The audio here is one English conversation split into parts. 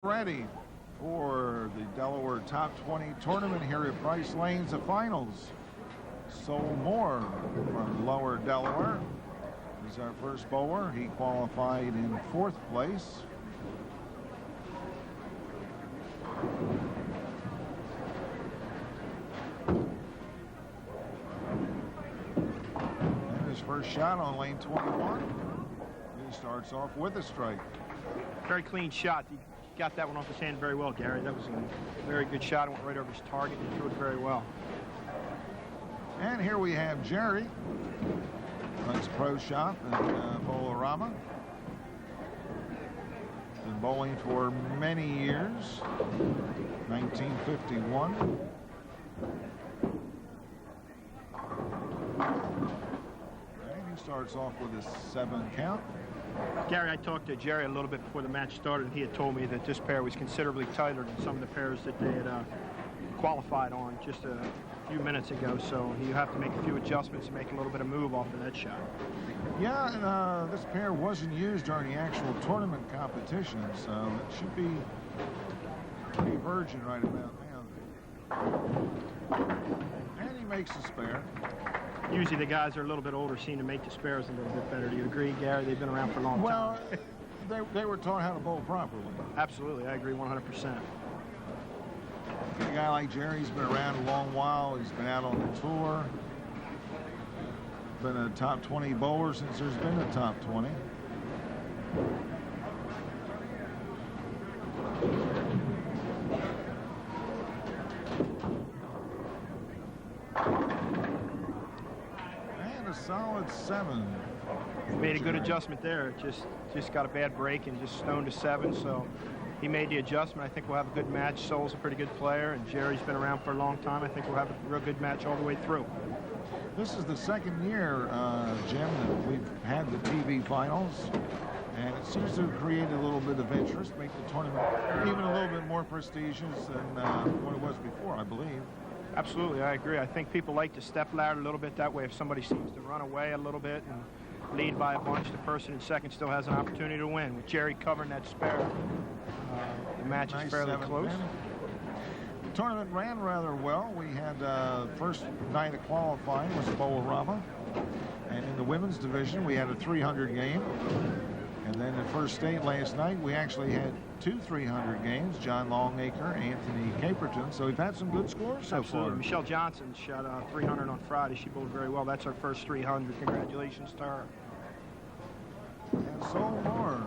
Ready for the Delaware Top 20 tournament here at Price Lanes, the finals. Sol Moore from Lower Delaware is our first bowler. He qualified in 4th place. And his first shot on lane 21. He starts off with a strike. Very clean shot. He got that one off his hand very well, Gary. That was a very good shot. It went right over his target and he threw it very well. And here we have Jerry. Nice pro shot in Bowlerama. Been bowling for many years. 1951. And he starts off with a 7 count. Gary, I talked to Jerry a little bit before the match started, and he had told me that this pair was considerably tighter than some of the pairs that they had qualified on just a few minutes ago. So you have to make a few adjustments and make a little bit of move off of that shot. Yeah, and this pair wasn't used during the actual tournament competition, so it should be pretty virgin right about now. And he makes a spare. Usually the guys are a little bit older seem to make the spares a little bit better. Do you agree, Gary? They've been around for a long time. Well, they were taught how to bowl properly. Absolutely, I agree 100%. A guy like Jerry's been around a long while. He's been out on the tour. Been a top 20 bowler since there's been a top 20. Solid 7. Made a good adjustment there. Just got a bad break and just stoned to 7. So he made the adjustment. I think we'll have a good match. Sol's a pretty good player, and Jerry's been around for a long time. I think we'll have a real good match all the way through. This is the second year, Jim, that we've had the TV finals, and it seems to have created a little bit of interest, make the tournament even a little bit more prestigious than what it was before, I believe. Absolutely, I agree. I think people like to step ladder a little bit. That way, if somebody seems to run away a little bit and lead by a bunch, the person in second still has an opportunity to win. With Jerry covering that spare, the match is fairly close. The tournament ran rather well. We had first night of qualifying was Bowlerama, and in the women's division we had a 300 game. And then the first state last night, we actually had 2 300 games, John Longacre, Anthony Caperton. So we've had some good scores so far. Michelle Johnson shot 300 on Friday. She bowled very well. That's our first 300. Congratulations to her. And Sol Moore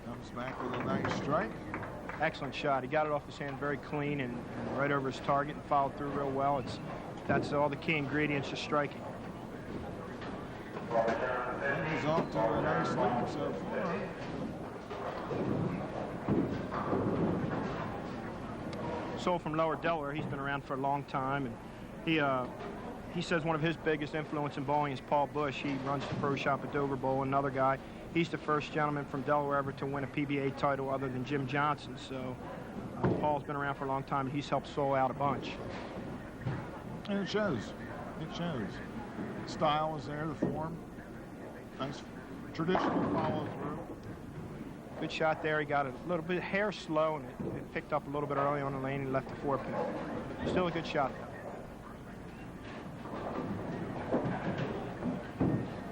comes back with a nice strike. Excellent shot. He got it off his hand very clean and right over his target and followed through real well. That's all the key ingredients to striking. And he's off to a nice lead so far. Sol from Lower Delaware, he's been around for a long time, and he says one of his biggest influence in bowling is Paul Bush. He runs the pro shop at Dover Bowl, another guy. He's the first gentleman from Delaware ever to win a PBA title other than Jim Johnson. So Paul's been around for a long time, and he's helped Sol out a bunch. And it shows. It shows. Style is there, the form. Nice traditional follow through. Good shot there. He got a little bit hair slow, and it picked up a little bit early on the lane and left the 4-pin. Still a good shot though.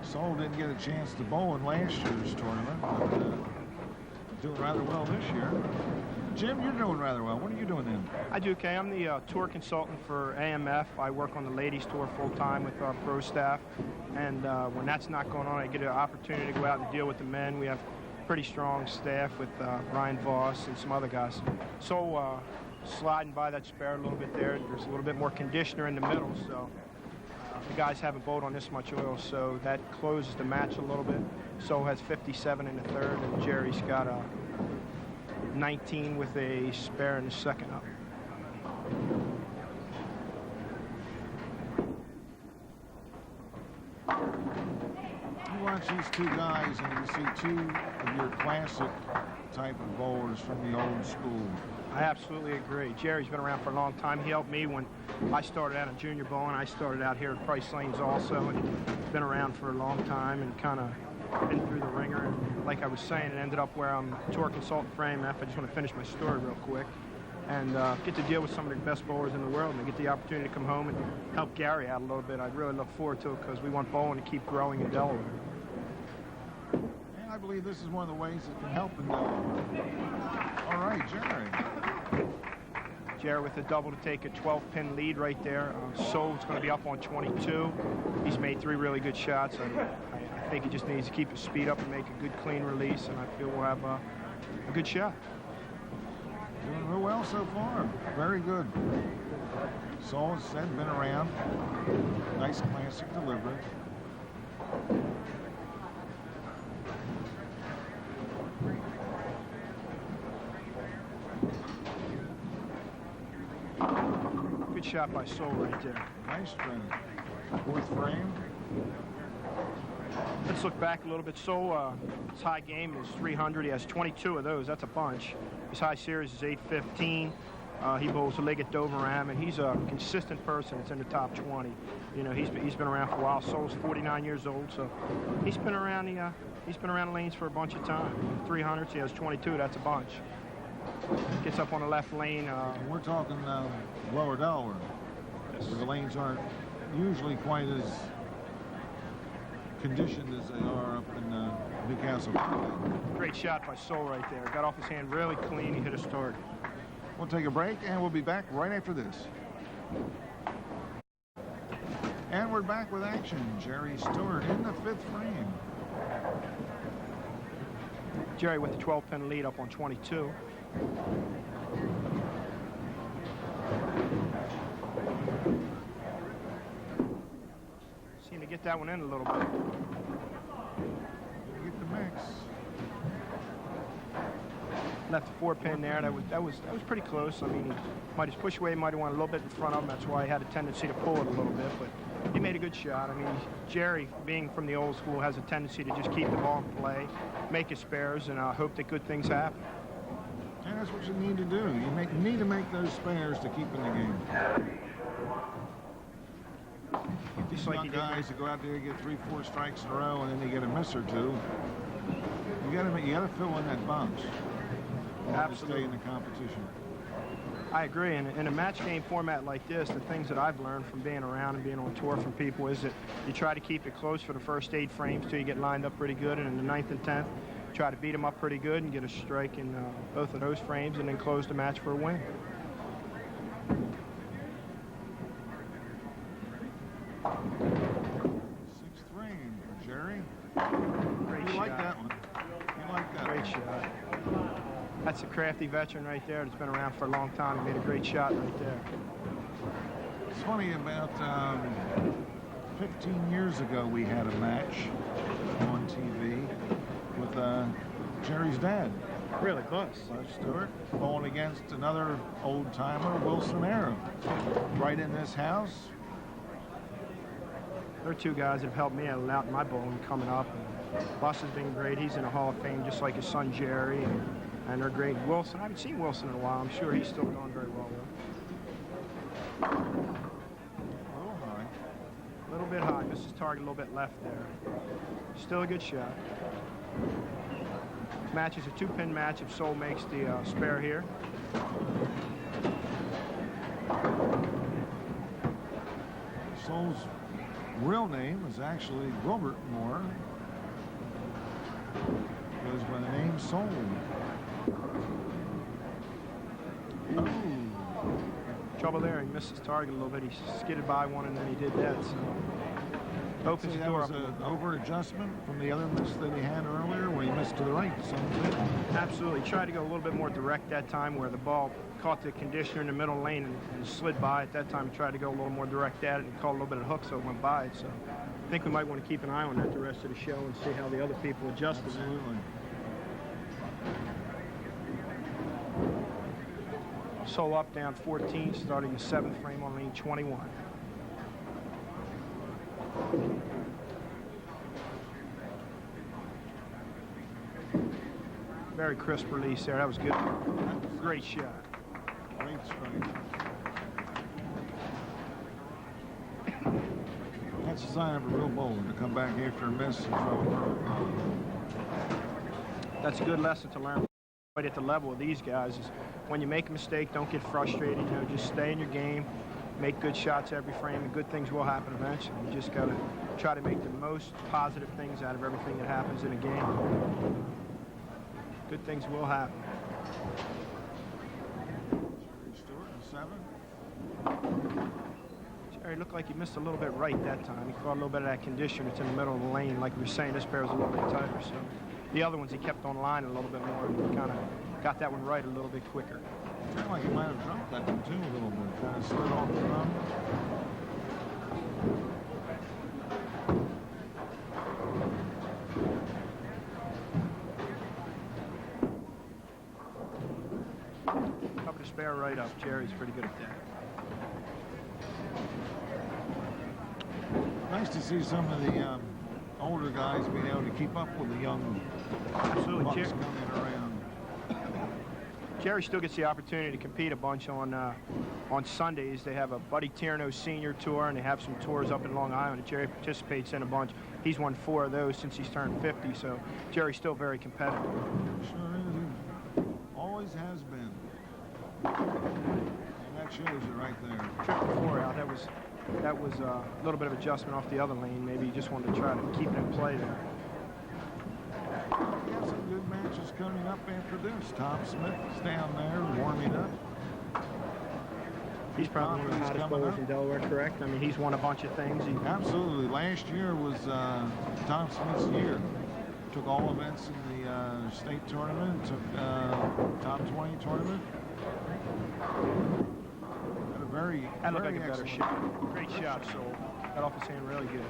Sol didn't get a chance to bowl in last year's tournament, but doing rather well this year. Jim, you're doing rather well. What are you doing then? I do okay. I'm the tour consultant for AMF. I work on the ladies tour full-time with our pro staff. And when that's not going on, I get an opportunity to go out and deal with the men. We have pretty strong staff with Ryan Voss and some other guys. So sliding by that spare a little bit there. There's a little bit more conditioner in the middle. So the guys haven't bowled on this much oil. So that closes the match a little bit. Sol has 57 in the third, and Jerry's got a 19 with a spare in the second up. You watch these two guys and you see 2 of your classic type of bowlers from the old school. I absolutely agree. Jerry's been around for a long time. He helped me when I started out in junior bowling. I started out here at Price Lanes also, and been around for a long time and kind of been through the ringer. And like I was saying, it ended up where I'm tour consultant for AMF. I just want to finish my story real quick and get to deal with some of the best bowlers in the world and get the opportunity to come home and help Gary out a little bit. I'd really look forward to it because we want bowling to keep growing in Delaware. And I believe this is one of the ways it can help in Delaware. All right, Jerry. Jerry with a double to take a 12-pin lead right there. Soul's going to be up on 22. He's made 3 really good shots. I think he just needs to keep his speed up and make a good, clean release, and I feel we'll have a good shot. Doing real well so far. Very good. Soul, as said, been around. Nice classic delivery. Good shot by Soul right there. Nice frame. 4th frame. Let's look back a little bit. Soul, his high game is 300. He has 22 of those. That's a bunch. His high series is 815. He bowls a leg at Dover Ram, and he's a consistent person. It's in the top 20. You know, he's been around for a while. Soul's 49 years old, so he's been around the lanes for a bunch of time. 300s. He has 22. That's a bunch. Gets up on the left lane. We're talking lower Delaware. Yes. So the lanes aren't usually quite as conditioned as they are up in Big Castle. Great shot by Soul right there. Got off his hand really clean. He hit his target. We'll take a break, and we'll be back right after this. And we're back with action. Jerry Stewart in the 5th frame. Jerry with the 12-pin lead up on 22. Seemed to get that one in a little bit. Get the mix. Left the 4-pin there. That was pretty close. I mean, he might have pushed away, might have went a little bit in front of him. That's why he had a tendency to pull it a little bit, but he made a good shot. I mean, Jerry, being from the old school, has a tendency to just keep the ball in play, make his spares, and hope that good things happen. And that's what you need to do. You need to make those spares to keep in the game. These young guys that go out there and get 3-4 strikes in a row, and then they get a miss or 2. You got to fill in that bunch. To stay in the competition. I agree. In a match game format like this, the things that I've learned from being around and being on tour from people is that you try to keep it close for the first 8 frames till you get lined up pretty good, and in the 9th and 10th, try to beat them up pretty good and get a strike in both of those frames, and then close the match for a win. Sixth frame for Jerry. Great You shot. like that one? You like that? Great shot. That's a crafty veteran right there that's been around for a long time. He made a great shot right there. It's funny, about 15 years ago we had a match on TV with Jerry's dad. Really close. Bud Stewart bowling against another old-timer, Wilson Arrow, right in this house. They're 2 guys that have helped me out in my bowling coming up. And Bus has been great. He's in the Hall of Fame just like his son Jerry. And they're great. Wilson, I haven't seen Wilson in a while. I'm sure he's still going very well with him. A little high. A little bit high. Misses target a little bit left there. Still a good shot. Match is a 2-pin match if Soul makes the spare here. Soul's real name is actually Wilbert Moore. Goes by the name Soul. Ooh. Trouble there. He missed his target a little bit. He skidded by one, and then he did that. So opens the that door was up. an over-adjustment from the other miss that he had earlier, where he missed to the right. Absolutely. Tried to go a little bit more direct that time, where the ball caught the conditioner in the middle lane and slid by. At that time, he tried to go a little more direct at it and caught a little bit of hook, so it went by it. So I think we might want to keep an eye on that the rest of the show and see how the other people adjust. Absolutely. Soul up, down 14, starting the 7th frame on lane 21. Very crisp release there. That was good. Great shot. Great strike. That's a sign of a real bowler to come back after a miss and throw it through. That's a good lesson to learn right at the level of these guys is when you make a mistake, don't get frustrated. You know, just stay in your game, make good shots every frame, and good things will happen eventually. You just got to try to make the most positive things out of everything that happens in a game. Good things will happen. Stewart in 7. Jerry looked like he missed a little bit right that time. He caught a little bit of that condition. It's in the middle of the lane. Like we were saying, this pair was a little bit tighter. So the other ones, he kept on line a little bit more. He kind of got that one right a little bit quicker. Sounded like he might have dropped that one too a little bit. Kind of slid off the thumb. Cover the spare right up. Jerry's pretty good at that. Nice to see some of the older guys being able to keep up with the young bucks coming around. Jerry still gets the opportunity to compete a bunch on Sundays. They have a Buddy Tierno Senior Tour, and they have some tours up in Long Island that Jerry participates in a bunch. He's won 4 of those since he's turned 50, so Jerry's still very competitive. Sure is. He always has been. And that shows you right there. 54 out. That was a little bit of adjustment off the other lane. Maybe he just wanted to try to keep it in play there. We got some good matches coming up after this. Tom Smith is down there warming up. He's probably one of the hottest bowlers in Delaware, correct? I mean, he's won a bunch of things. Absolutely. Last year was Tom Smith's year. Took all events in the state tournament. Took top 20 tournament. Very looked like a better shot. Great shot, so got off his hand really good.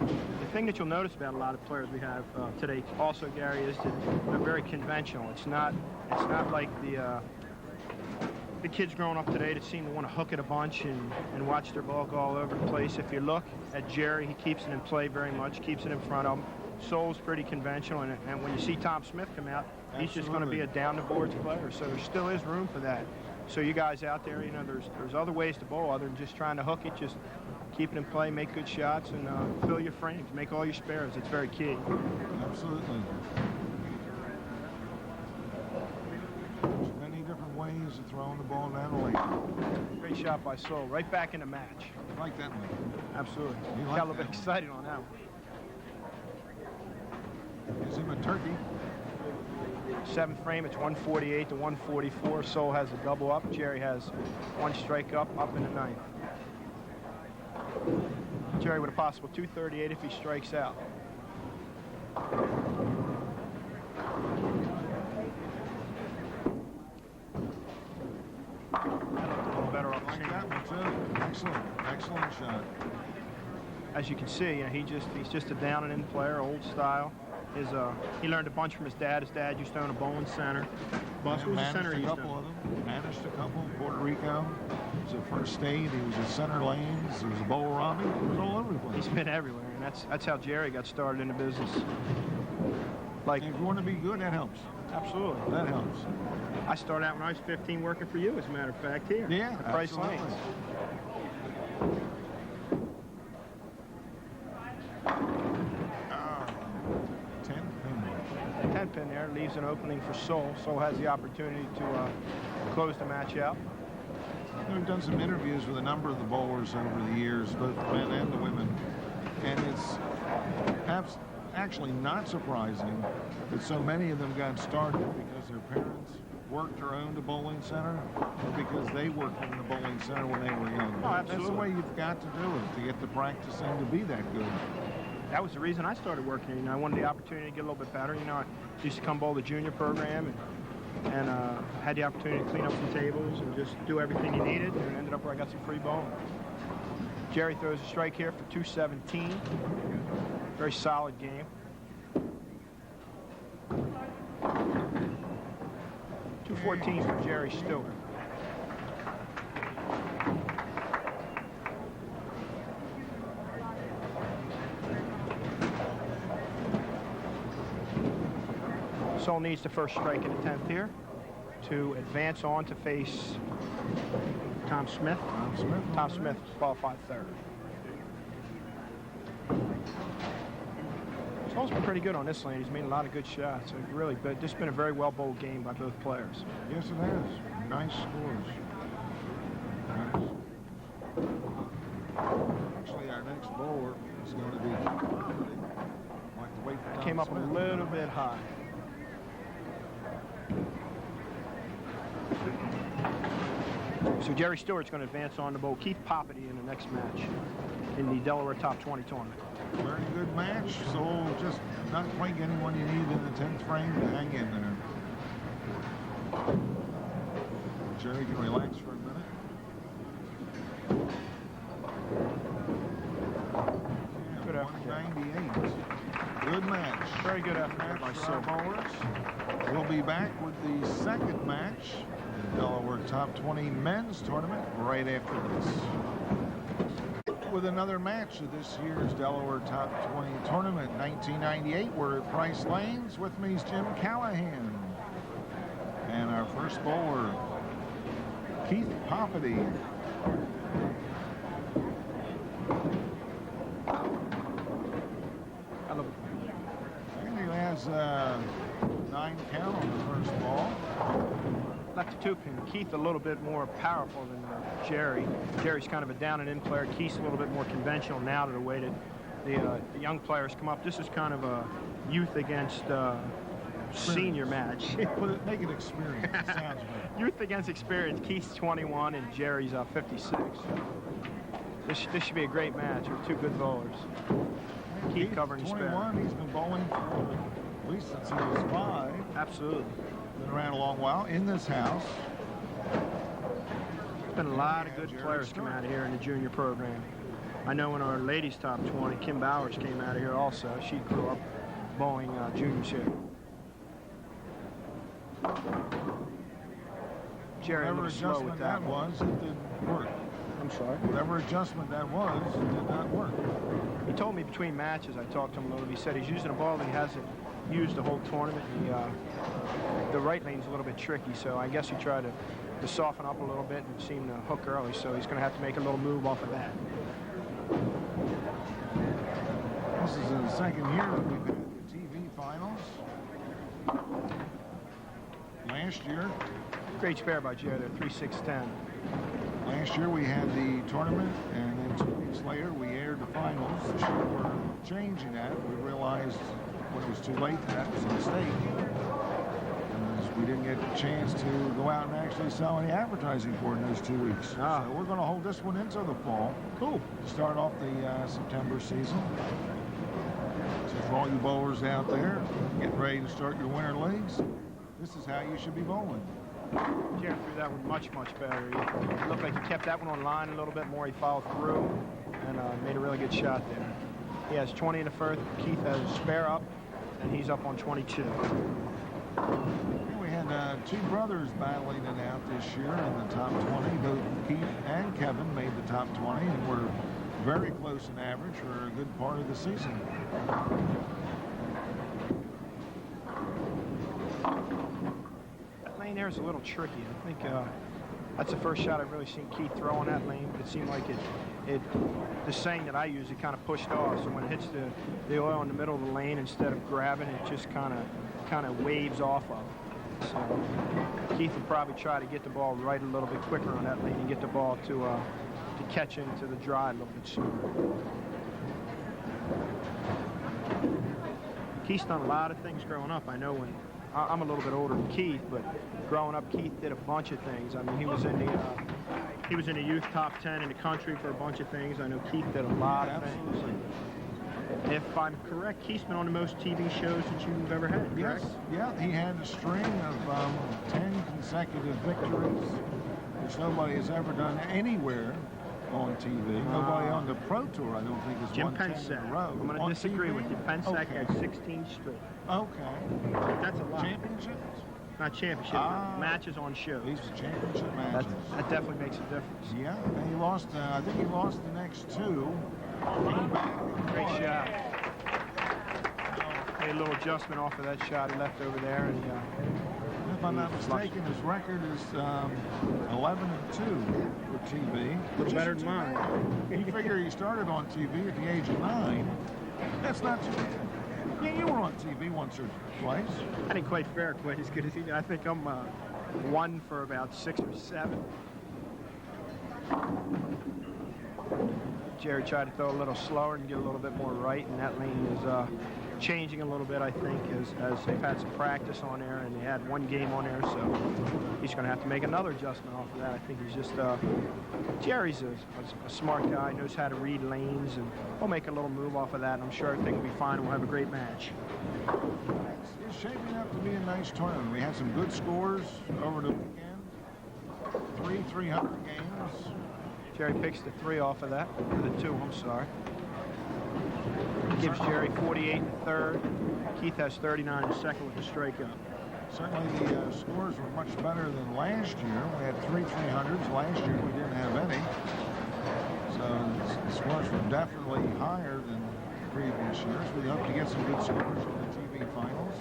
The thing that you'll notice about a lot of players we have today also, Gary, is that they're very conventional. It's not like the kids growing up today that seem to want to hook it a bunch and watch their ball go all over the place. If you look at Jerry, he keeps it in play very much, keeps it in front of him. Soul's pretty conventional, and when you see Tom Smith come out, he's just going to be a down-the-boards player, so there still is room for that. So you guys out there, you know, there's other ways to bowl other than just trying to hook it. Just keep it in play, make good shots, and fill your frames. Make all your spares. It's very key. Absolutely. There's many different ways of throwing the ball down the lane. Great shot by Soul. Right back in the match. I like that one. Absolutely. Like got a little bit excited on that one. Gives him a turkey. 7th frame, it's 148 to 144. Soul has a double up. Jerry has 1 strike up in the 9th. Jerry with a possible 238 if he strikes out. That looked a little better off the Like that one too. Excellent shot. As you can see, you know, he's just a down and in player, old style. He learned a bunch from his dad. His dad used to own a bowling center. Bus was a center. A couple of them. Managed a couple in Puerto Rico. He was at First State. He was at Center Lanes. He was at Bowl Robbie. He was all over the place. He's been everywhere, and that's how Jerry got started in the business. Like, if you want to be good, that helps. Absolutely. That helps. I started out when I was 15 working for you, as a matter of fact, here. Yeah, at Price Lanes. Pin there, leaves an opening for Soul. Soul has the opportunity to close the match out. We've done some interviews with a number of the bowlers over the years, both the men and the women, and it's actually not surprising that so many of them got started because their parents worked or owned a bowling center, or because they worked in the bowling center when they were young. Oh, absolutely. That's the way you've got to do it to get the practicing to be that good. That was the reason I started working. You know, I wanted the opportunity to get a little bit better. You know, I used to come bowl the junior program and had the opportunity to clean up some tables and just do everything you needed, and ended up where I got some free bowling. Jerry throws a strike here for 217. Very solid game. 214 for Jerry Stewart. Soul needs the first strike in the 10th here to advance on to face Tom Smith. Tom Smith qualified 3rd. Ball's been pretty good on this lane. He's made a lot of good shots. So really, but this has been a very well bowled game by both players. Yes, it has. Nice scores. Nice. Actually, our next bowler is going to be Poppiti. Like to wait for Tom Came up Smith. a little bit high. So Jerry Stewart's going to advance on to bowl Keith Poppiti in the next match in the Delaware Top 20 tournament. Very good match, so just not quite getting what you need in the 10th frame to hang in there. Jerry can relax for a minute. Yeah, Good effort, Jerry. 198. Good match. Very good effort Match by for our Silver. bowlers. We'll be back with the second match in the Delaware Top 20 men's tournament right after this. With another match of this year's Delaware Top 20 tournament, 1998. We're at Price Lanes. With me is Jim Callahan. And our first bowler, Keith Poppiti. And he has 9 count on the first ball. Left to two pin. Keith a little bit more powerful than Jerry. Jerry's kind of a down and in player. Keith's a little bit more conventional now to the way that the young players come up. This is kind of a youth against senior match. Make it experience. It sounds better. Youth against experience. Keith's 21 and Jerry's 56. This should be a great match with two good bowlers. Keith covering his 21. spare. He's been bowling for at least since he was 5. Absolutely. Been around a long while in this house. There's been a lot of good players come out of here in the junior program. I know in our ladies top 20, Kim Bowers came out of here also. She grew up bowling juniors here. Jerry a Whatever little slow with adjustment that that one. was, it didn't work. I'm sorry. Whatever adjustment that was, it did not work. He told me between matches, I talked to him a little bit, he said he's using a ball that he hasn't used the whole tournament. The right lane's a little bit tricky, so I guess he tried to soften up a little bit and seemed to hook early, so he's going to have to make a little move off of that. This is the second year that we've been at the TV finals. Last year, Great spare by Jerry there, 3-6-10. Last year we had the tournament, and then 2 weeks later we aired the finals. This year we're changing that. We realized when it was too late that was a mistake. And we didn't get a chance to go out and actually sell any advertising for it in those 2 weeks. Ah. So we're going to hold this one into the fall. Cool. To start off the September season. So for all you bowlers out there getting ready to start your winter leagues, this is how you should be bowling. Jerry threw that one much better. It looked like he kept that one on line a little bit more. He followed through and made a really good shot there. He has 20 in the first. Keith has a spare up, and he's up on 22. We had 2 brothers battling it out this year in the top 20. Both Keith and Kevin made the top 20 and were very close in average for a good part of the season. Lane there is a little tricky. I think that's the first shot I've really seen Keith throw on that lane, but it seemed like the saying that I use, it kind of pushed off. So when it hits the oil in the middle of the lane, instead of grabbing, it just kind of waves off of it. So Keith would probably try to get the ball right a little bit quicker on that lane and get the ball to catch into the dry a little bit sooner. Keith's done a lot of things growing up. I know when I'm a little bit older than Keith, but growing up, Keith did a bunch of things. I mean, he was in the youth top 10 in the country for a bunch of things. I know Keith did a lot of things. If I'm correct, Keith's been on the most TV shows that you've ever had, correct? Yes, yeah, he had a string of 10 consecutive victories, which nobody has ever done anywhere on TV. Nobody on the Pro Tour, I don't think, has Jim won 10 in Pensack. a row. I'm going to disagree with you. Pensack had 16 straight. Okay. That's a lot. Championships? Not championship, matches on shows. These are championship matches. That definitely makes a difference. Yeah, and he lost, I think he lost the next 2. Came back and Great won. shot. Made a little adjustment off of that shot he left over there. And If I'm not mistaken, his record is 11-2 for TV. A little better than mine. You figure he started on TV at the age of 9. That's not too bad. Yeah, you were on TV once or twice. I didn't quite fare quite as good as he did. I think I'm 1 for about 6 or 7. Jerry tried to throw a little slower and get a little bit more right, and that lane is changing a little bit, I think, as they've had some practice on there, and they had 1 game on there, so he's going to have to make another adjustment off of that. I think he's just, Jerry's a smart guy, knows how to read lanes, and we'll make a little move off of that, and I'm sure everything will be fine. We'll have a great match. It's shaping up to be a nice tournament. We had some good scores over the weekend. 300 games. Jerry picks the 3 off of that, or the 2, I'm sorry. Gives Jerry 48 in the 3rd. Keith has 39 in the 2nd with the strikeout. Certainly the scores were much better than last year. We had 3 300s. Last year we didn't have any. So the scores were definitely higher than previous years. We hope to get some good scores in the TV finals.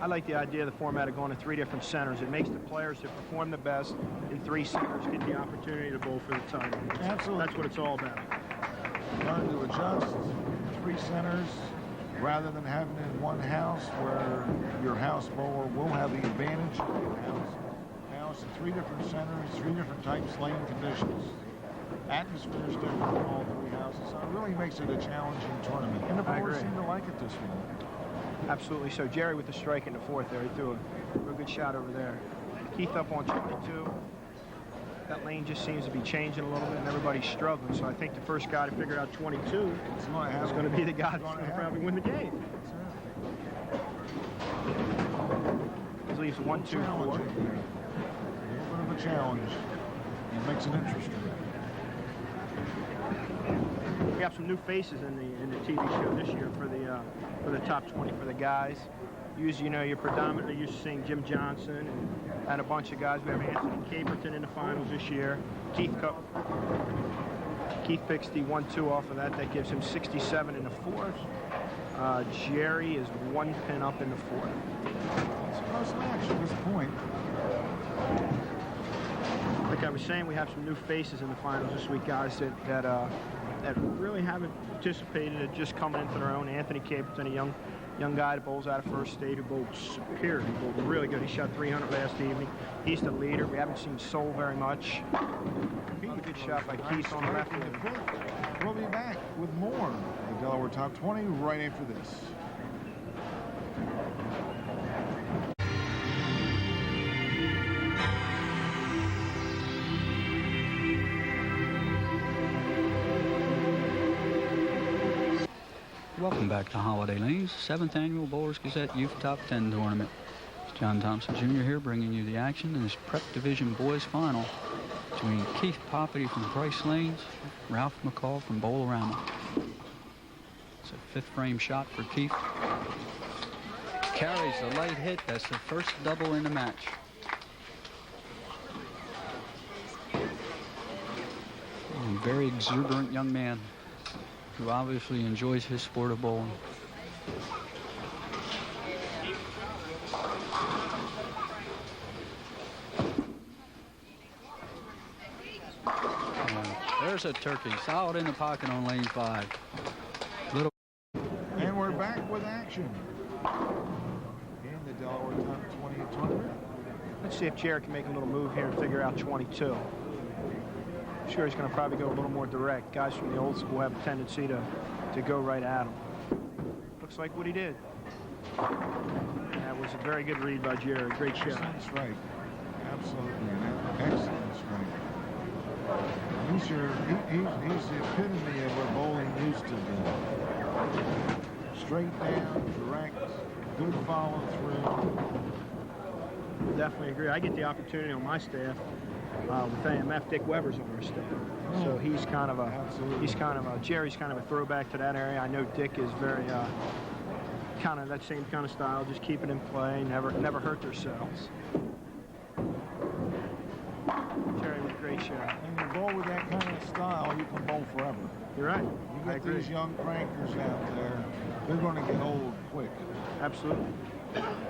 I like the idea of the format of going to 3 different centers. It makes the players that perform the best in 3 centers get the opportunity to bowl for the title. Absolutely. That's what it's all about. Learn to adjust 3 centers rather than having it in one house where your house bowler will have the advantage of your house. Now it's 3 different centers, 3 different types, lane conditions. Atmosphere is different in all 3 houses, so it really makes it a challenging tournament. And the bowlers seem to like it this way. Absolutely. So Jerry with the strike in the 4th there. He threw a good shot over there. Keith up on 22. That lane just seems to be changing a little bit, and everybody's struggling. So I think the first guy to figure out 22 is going to be the guy that's going to probably win the game. This leaves 1, 2, 4. A little bit of a challenge. It makes it interesting. We have some new faces in the TV show this year for the top 20 for the guys. Usually, you're predominantly used to seeing Jim Johnson and a bunch of guys. We have Anthony Caperton in the finals this year. Keith picks the 1-2 off of that. That gives him 67 in the 4th. Jerry is 1 pin up in the 4th. It's a close match at this point. Like I was saying, we have some new faces in the finals this week, guys that really haven't participated at just coming into their own. Anthony Caperton, a young guy that bowls out of first state, who bowled superior. He bowled really good. He shot 300 last evening. He's the leader. We haven't seen Sol very much. A good shot by Keith on the left. We'll be back with more of the Delaware Top 20 right after this. Welcome back to Holiday Lanes, 7th Annual Bowlers Gazette Youth Top 10 Tournament. It's John Thompson Jr. here bringing you the action in this Prep Division Boys Final between Keith Poppiti from Price Lanes, Ralph McCall from Bowl-O-Rama. It's a 5th frame shot for Keith. Carries the light hit. That's the first double in the match. A very exuberant young man who obviously enjoys his sport of bowling. There's a turkey, solid in the pocket on lane 5. And we're back with action in the Delaware Top 20 tournament. Let's see if Jerry can make a little move here and figure out 22. I'm sure he's going to probably go a little more direct. Guys from the old school have a tendency to go right at him. Looks like what he did. That was a very good read by Jerry. Great shot. Excellent strike. Absolutely. An excellent strike. He's the epitome of what bowling used to be. Straight down, direct, good follow through. Definitely agree. I get the opportunity on my staff with AMF. Dick Weber's on our staff, so he's kind of Jerry's kind of a throwback to that area. I know Dick is very kind of that same kind of style, just keep it in play, never hurt themselves. Jerry with a great shot. And you bowl with that kind of style, you can bowl forever. You're right. You get these young crankers out there, they're going to get old quick. Absolutely.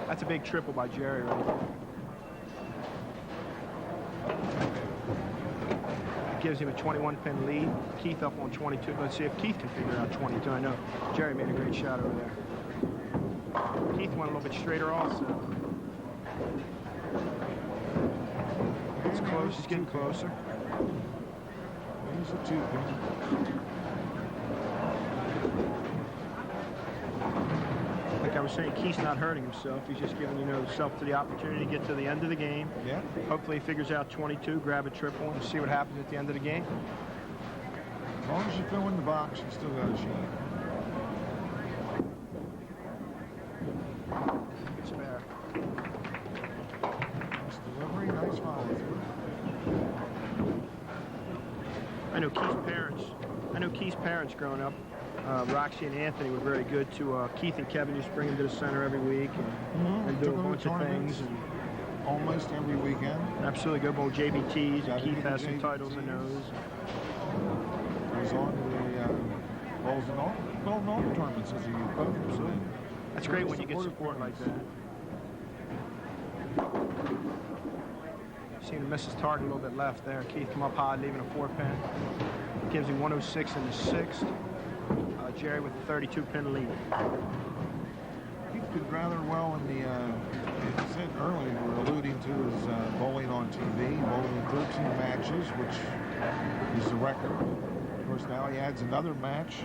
That's a big triple by Jerry right there. It gives him a 21-pin lead. Keith up on 22. Let's see if Keith can figure out 22. I know Jerry made a great shot over there. Keith went a little bit straighter also. It's close, he's getting closer. He's a 2-pin. Like I was saying, Keith's not hurting himself. He's just giving himself to the opportunity to get to the end of the game. Yeah. Hopefully he figures out 22, grab a triple, and see what happens at the end of the game. As long as you fill in the box, you still got a shot. Good spare. Nice delivery, nice follow through. I know Keith's parents growing up, Roxy and Anthony, were very good to Keith and Kevin. Used to bring him to the center every week and do a bunch of things. And almost every weekend. absolutely good bowl JBTs. And Keith has some titles in those. Goes on to the bowls and all tournaments as a youth. Absolutely. That's great when you get support like that. Seemed to miss his target a little bit left there. Keith come up high, leaving a 4-pin. Gives him 106 in the 6th. Jerry with a 32-pin lead. Keith did rather well in the, as I said earlier, we were alluding to his bowling on TV, bowling in 13 matches, which is the record. Of course, now he adds another match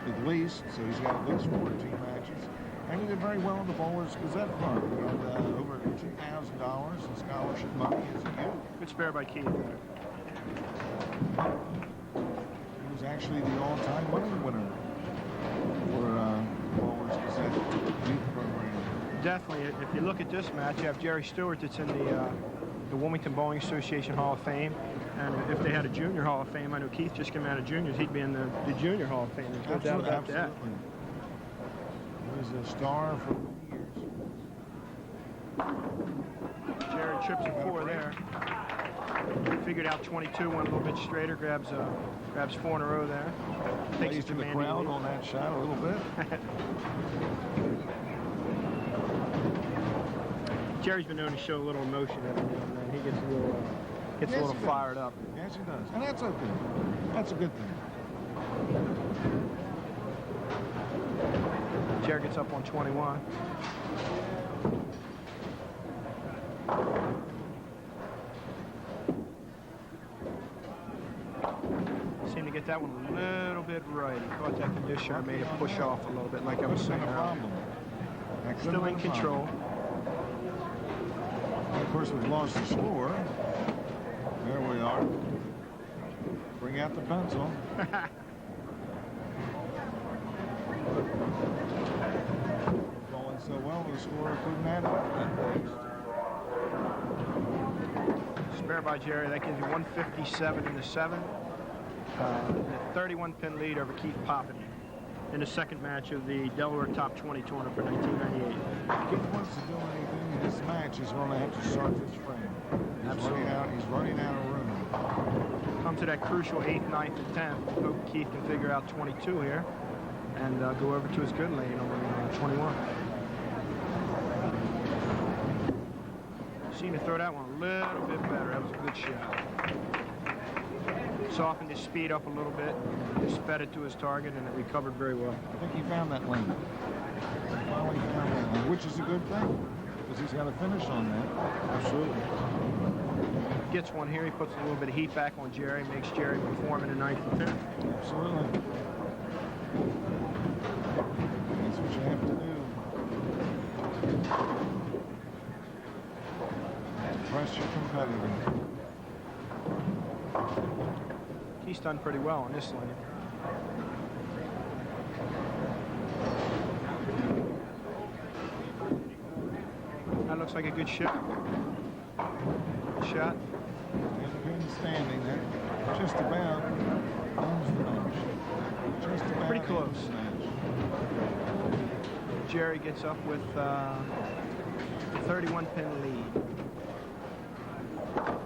at least, so he's got at least 14 matches. And he did very well in the Bowlers Gazette Fund. He had over $2,000 in scholarship money as a youth. Good spare by Keith. He was actually the all-time money winner for Bowlers Gazette youth program. Definitely. If you look at this match, you have Jerry Stewart that's in the Wilmington Bowling Association Hall of Fame. And if they had a junior Hall of Fame, I know Keith just came out of juniors, he'd be in the junior Hall of Fame. There's no doubt about that. He was a star for years. Jerry trips a 4 there. Figured out 22, went a little bit straighter, grabs 4 in a row there. Takes to the crowd on that shot a little bit. Jerry's been known to show a little emotion every now and then. He gets a little fired up. Yes, he does. And that's okay. That's a good thing. Jerry gets up on 21. Seemed to get that one a little bit right. He caught that conditioner, made it push off a little bit, like I was saying earlier. Still in control. And of course, we've lost the score. There we are. Bring out the pencil. Going so well, the score couldn't add up. Spare by Jerry. That gives you 157 in the 7th. The 31-pin lead over Keith Poppiti in the second match of the Delaware Top 20 tournament for 1998. If Keith wants to do anything in this match, he's going to have to start this frame. He's running out of room. Come to that crucial 8th, 9th, and 10th. Hope Keith can figure out 22 here and go over to his good lane on 21. Seemed to throw that one a little bit better. That was a good shot. Softened his speed up a little bit, just fed it to his target, and it recovered very well. I think he found that lane. Finally found that lane, which is a good thing, because he's got to finish on that. Absolutely. Gets one here. He puts a little bit of heat back on Jerry, makes Jerry perform in the 9th and 10th. Absolutely. That's what you have to do. Press your competitor. He's done pretty well on this lane. That looks like a good shot. Good shot. And pin standing there. Just about owns the match. Just about Pretty close. owns the match. Jerry gets up with the 31-pin lead.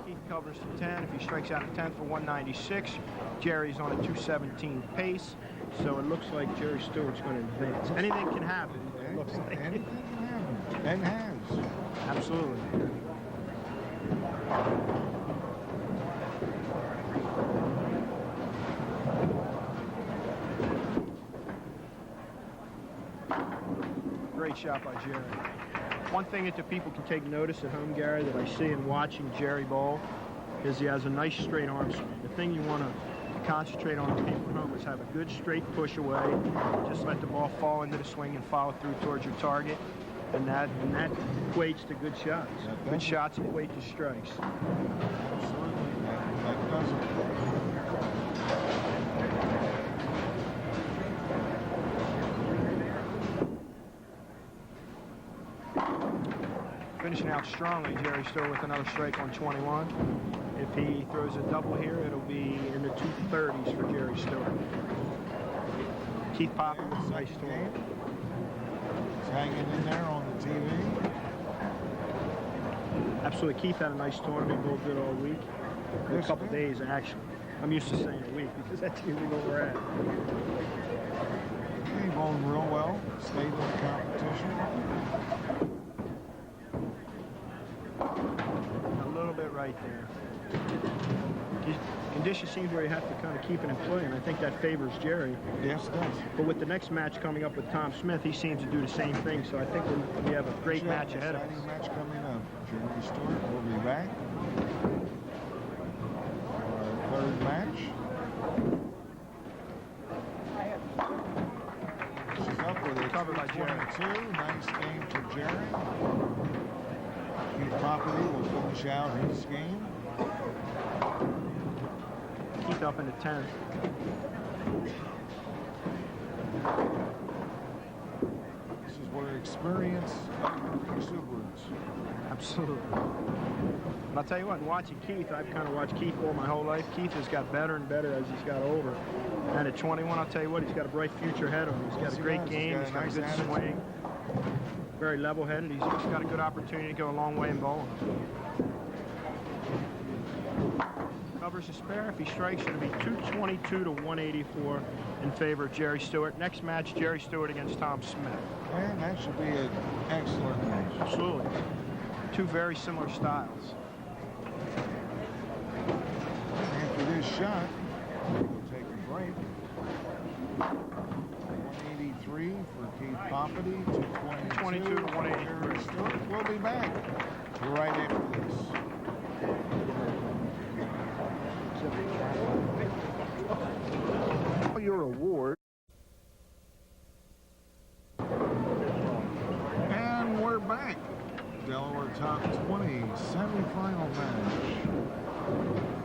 Keith covers to 10. If he strikes out at 10 for 196, Jerry's on a 217 pace. So it looks like Jerry Stewart's going to advance. Anything can happen. It looks like. Anything can happen. And has. Absolutely. Great great shot by Jerry. One thing that the people can take notice at home, Gary, that I see in watching Jerry bowl, is he has a nice straight arm swing. The thing you want to concentrate on, the people at home, is have a good straight push away. Just let the ball fall into the swing and follow through towards your target. And that equates to good shots. Good shots equate to strikes. Absolutely. That does it. Finishing out strongly, Jerry Stewart with another strike on 21. If he throws a double here, it'll be in the 230s for Jerry Stewart. Keith Poppiti with a nice tournament. He's hanging in there on the TV. Absolutely, Keith had a nice tournament, bowled good all week. A couple days, actually. I'm used to saying a week because that's usually what we're at. He bowled real well. Stayed in the competition. A little bit right there. Condition seems where you have to kind of keep it in play, and I think that favors Jerry. Yes, it does. But with the next match coming up with Tom Smith, he seems to do the same thing, so I think we have a great match ahead of us. Exciting match coming up. Jerry Stewart will be back for our third match. She's up with a Covered by Jerry. 22. Nice game for Jerry. Keith Poppiti will finish out his game. Keith up in the 10th. This is where experience exuberance. Absolutely. But I'll tell you what, in watching Keith, I've kind of watched Keith bowl my whole life. Keith has got better and better as he's got older. And at 21, I'll tell you what, he's got a bright future ahead of him. He's got a great game. He's got a good swing. Very level-headed. He's just got a good opportunity to go a long way in bowling. Covers a spare. If he strikes, it'll be 222 to 184 in favor of Jerry Stewart. Next match, Jerry Stewart against Tom Smith. And that should be an excellent match. Absolutely. Two very similar styles. After this shot, we'll take a break. 183 for Keith Poppiti, 222 to 183. Stewart. We'll be back right after this. Your award. And we're back. Delaware Top 20 semifinal match.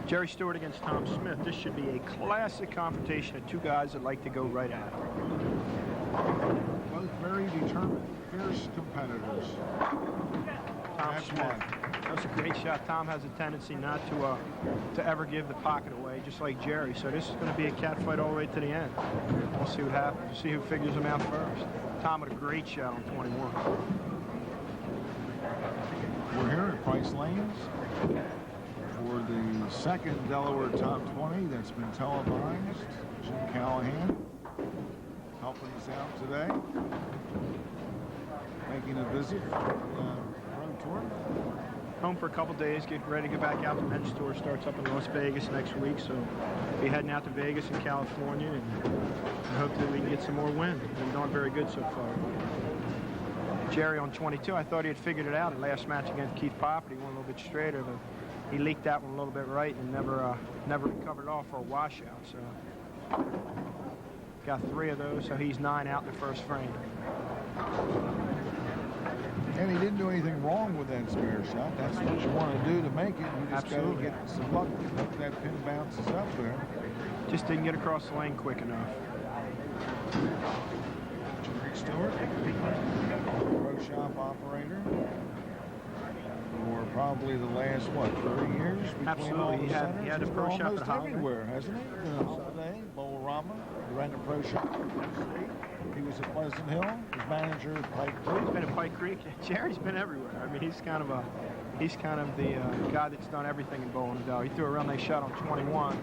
Jerry Stewart against Tom Smith. This should be a classic confrontation of two guys that like to go right at it. Both very determined, fierce competitors. Tom Smith. That was a great shot. Tom has a tendency not to ever give the pocket away, just like Jerry. So this is going to be a cat fight all the way to the end. We'll see what happens. We'll see who figures him out first. Tom with a great shot on 21. We're here at Price Lanes for the second Delaware Top 20 that's been televised. Jim Callahan helping us out today, making a visit for the road tour. Home for a couple days, get ready to get back out. The men's tour starts up in Las Vegas next week, so be heading out to Vegas and California, and hope that we can get some more wins. Been doing very good so far. Jerry on 22, I thought he had figured it out in last match against Keith Poppiti. He went a little bit straighter, but he leaked that one a little bit right and never recovered it all for a washout. So got 3 of those, so he's 9 out in the first frame. And he didn't do anything wrong with that spare shot. That's what you want to do to make it. You just got to get some luck. Hope that pin bounces up there. Just didn't get across the lane quick enough. Jerry Stewart, pro shop operator for probably the last, 3 years? Absolutely. He had a pro shop at almost Holiday. everywhere, hasn't he? Holiday, Bowl-Rama, he ran a pro shop at State. He was at Pleasant Hill. His manager at Pike Creek. He's been at Pike Creek. Jerry's been everywhere. I mean, he's kind of the guy that's done everything in bowling. He threw a real nice shot on 21.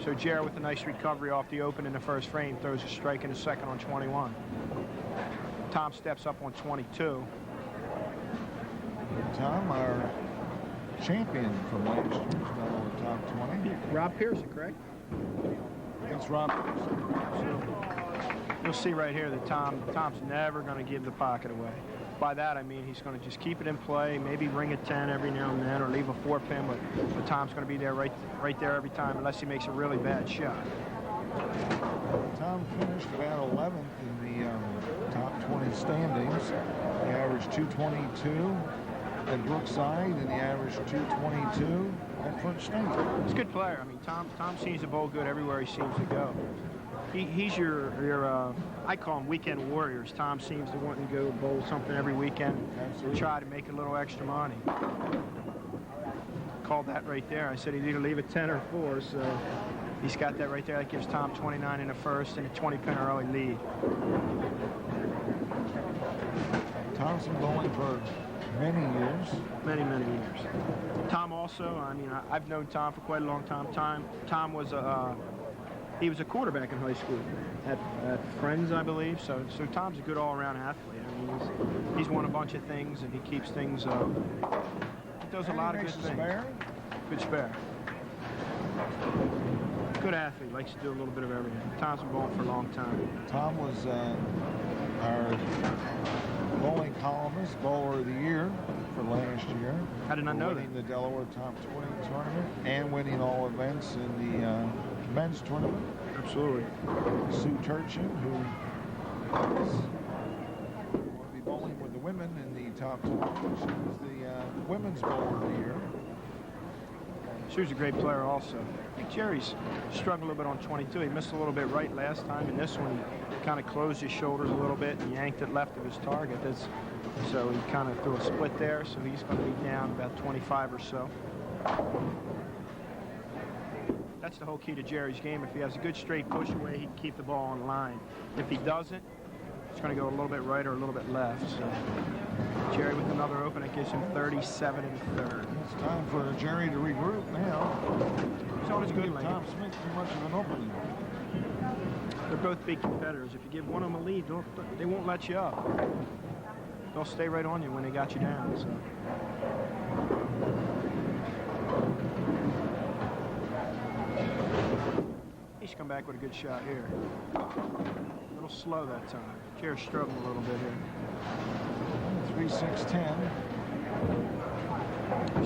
So Jerry, with a nice recovery off the open in the first frame, throws a strike in the second on 21. Tom steps up on 22. Tom, our champion from last year's Delaware Top 20. Rob Pearson, correct? against Rob. You'll see right here that Tom's never going to give the pocket away. By that I mean he's going to just keep it in play, maybe ring a 10 every now and then, or leave a 4-pin, but Tom's going to be there right there every time, unless he makes a really bad shot. Tom finished about 11th in the top 20 standings. He averaged 222 at Brookside, and he averaged 222 at Front State. He's a good player. I mean, Tom seems to bowl good everywhere he seems to go. He's your I call him weekend warriors. Tom seems to want to go bowl something every weekend. Absolutely. Try to make a little extra money. Called that right there. I said he'd either leave a 10 or 4, so he's got that right there. That gives Tom 29 in the first and a 20-pin early lead. Tom's been bowling for many years. Many years. Tom also, I mean, I've known Tom for quite a long time. Tom was he was a quarterback in high school at Friends, I believe. So Tom's a good all-around athlete. I mean, he's won a bunch of things, and he keeps things. He does a lot of good things. Spare. Good spare. Good athlete. Likes to do a little bit of everything. Tom's been bowling for a long time. Tom was our bowling columnist, bowler of the year for last year. I did not know that. Winning the Delaware Top 20 tournament and winning all events in the men's tournament. Absolutely. Sue Turchin, who will be bowling with the women in the top 20. She was the women's bowler of the year. She was a great player also. I think Jerry's struggled a little bit on 22. He missed a little bit right last time, and this one he kind of closed his shoulders a little bit and yanked it left of his target. So he kind of threw a split there, so he's going to be down about 25 or so. That's the whole key to Jerry's game. If he has a good straight push away, he can keep the ball on line. If he doesn't, it's going to go a little bit right or a little bit left. So Jerry with another open, it gives him 37 and 3rd. It's time for Jerry to regroup now. He's on his good lane. Tom Smith too much of an opening. They're both big competitors. If you give one of them a lead, they won't let you up. They'll stay right on you when they got you down. So. He's come back with a good shot here. A little slow that time. Jerry's struggling a little bit here. 3-6-10.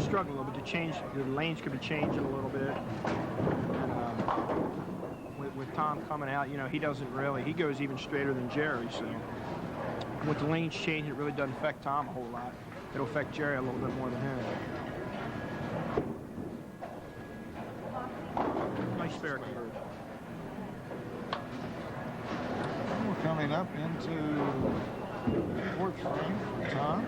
Struggling a little bit. The lanes could be changing a little bit. And with Tom coming out, you know, he goes even straighter than Jerry. So with the lanes changing, it really doesn't affect Tom a whole lot. It'll affect Jerry a little bit more than him. Nice spare conversion. We're coming up into the 4th frame for Tom.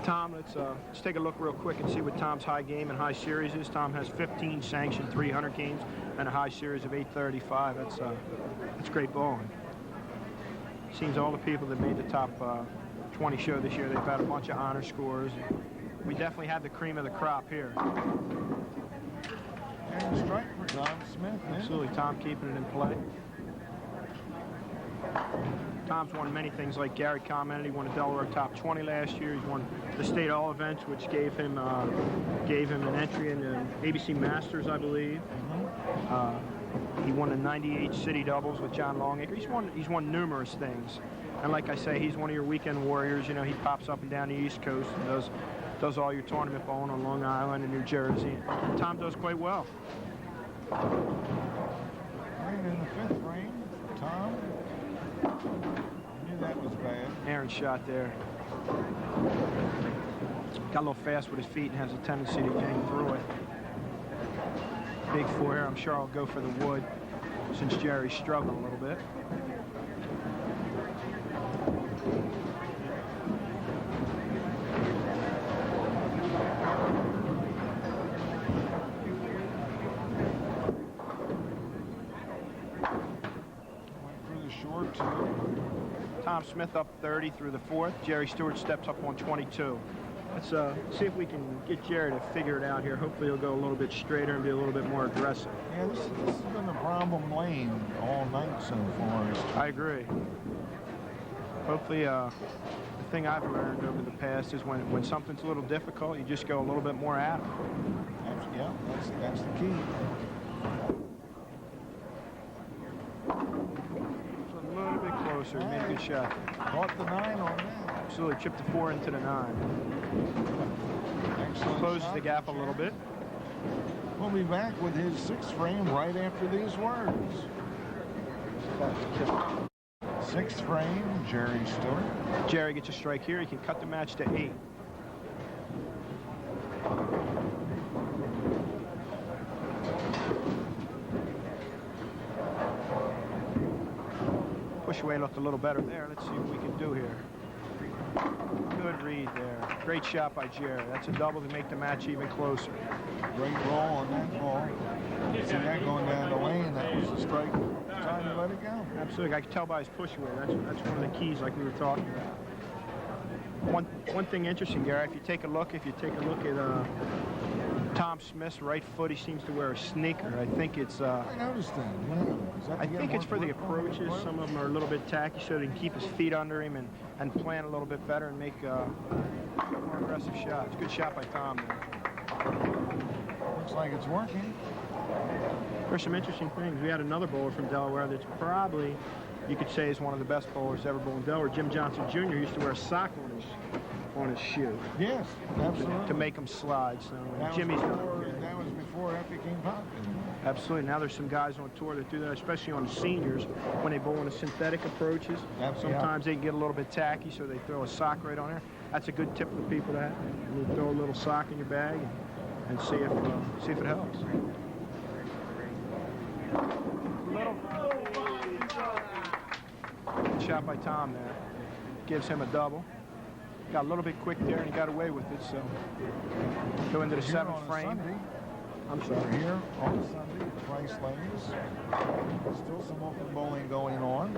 Tom, let's take a look real quick and see what Tom's high game and high series is. Tom has 15 sanctioned 300 games and a high series of 835. That's great bowling. Seems all the people that made the top 20 show this year, they've had a bunch of honor scores. We definitely have the cream of the crop here. And strike for Tom Smith. Absolutely, Tom keeping it in play. Tom's won many things, like Gary commented. He won a Delaware Top 20 last year. He's won the state all events, which gave him an entry into ABC Masters, I believe. He won the 98 City Doubles with John Longacre. He's won numerous things. And like I say, he's one of your weekend warriors. You know, he pops up and down the East Coast and does all your tournament bowling on Long Island and New Jersey. Tom does quite well. Right in the 5th frame for Tom. I knew that was bad. Aaron's shot there. Got a little fast with his feet and has a tendency to gang through it. Big 4 here. I'm sure I'll go for the wood since Jerry's struggling a little bit. Tom Smith up 30 through the 4th. Jerry Stewart steps up on 22. Let's see if we can get Jerry to figure it out here. Hopefully he'll go a little bit straighter and be a little bit more aggressive. Yeah, this has been a problem lane all night so far. I agree. Hopefully, the thing I've learned over the past is when something's a little difficult, you just go a little bit more at it. Yeah, that's the key. closer. He made a good shot. Caught the 9 on that. Absolutely, chipped the 4 into the 9. Excellent Closes shot the gap a from little Jerry. bit. We'll be back with his 6th frame right after these words. 6th frame, Jerry Stewart. Jerry gets a strike here. He can cut the match to 8. Push away looked a little better there. Let's see what we can do here. Good read there. Great shot by Jerry. That's a double to make the match even closer. Great roll on that ball. See that going down the lane. That was the strike. Time to let it go. Absolutely. I can tell by his push away. That's one of the keys like we were talking about. One thing interesting, Gary, if you take a look at Tom Smith's right foot, he seems to wear a sneaker. I think it's I noticed that. I think it's for the approaches. Some of them are a little bit tacky, so they can keep his feet under him and plan a little bit better and make more aggressive shots. Good shot by Tom there. Looks like it's working. There's some interesting things. We had another bowler from Delaware that's probably, you could say, is one of the best bowlers ever bowled in Delaware. Jim Johnson Jr. used to wear a sock on his shoe. Yes, absolutely. To make him slide. So that Jimmy's that was before that became popular. Absolutely. Now there's some guys on tour that do that, especially on the seniors when they bowl in the synthetic approaches. Sometimes they can get a little bit tacky, so they throw a sock right on there. That's a good tip for the people to have. You throw a little sock in your bag and see if it helps. Good shot by Tom there. Gives him a double. Got a little bit quick there and he got away with it, so go into the 7th frame. I'm sorry. Here on Sunday at Price Lanes. Still some open bowling going on.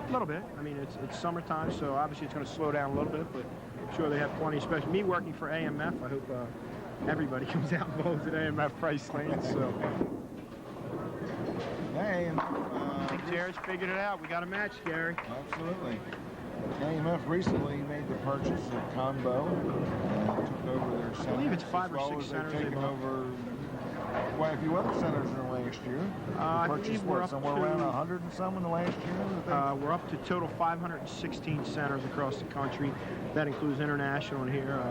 A little bit. I mean, it's summertime, so obviously it's going to slow down a little bit, but I'm sure they have plenty, especially me working for AMF. I hope everybody comes out and bowls at AMF Price Lanes, so. Hey, I think Jared's figured it out. We got a match, Gary. Absolutely. AMF recently made the purchase of Combo and took over their centers. I believe it's 5 or 6 centers. They've taken over quite a few other centers in the last year. I believe we're up somewhere around 100 and some in the last year. We're up to total 516 centers across the country. That includes international in here.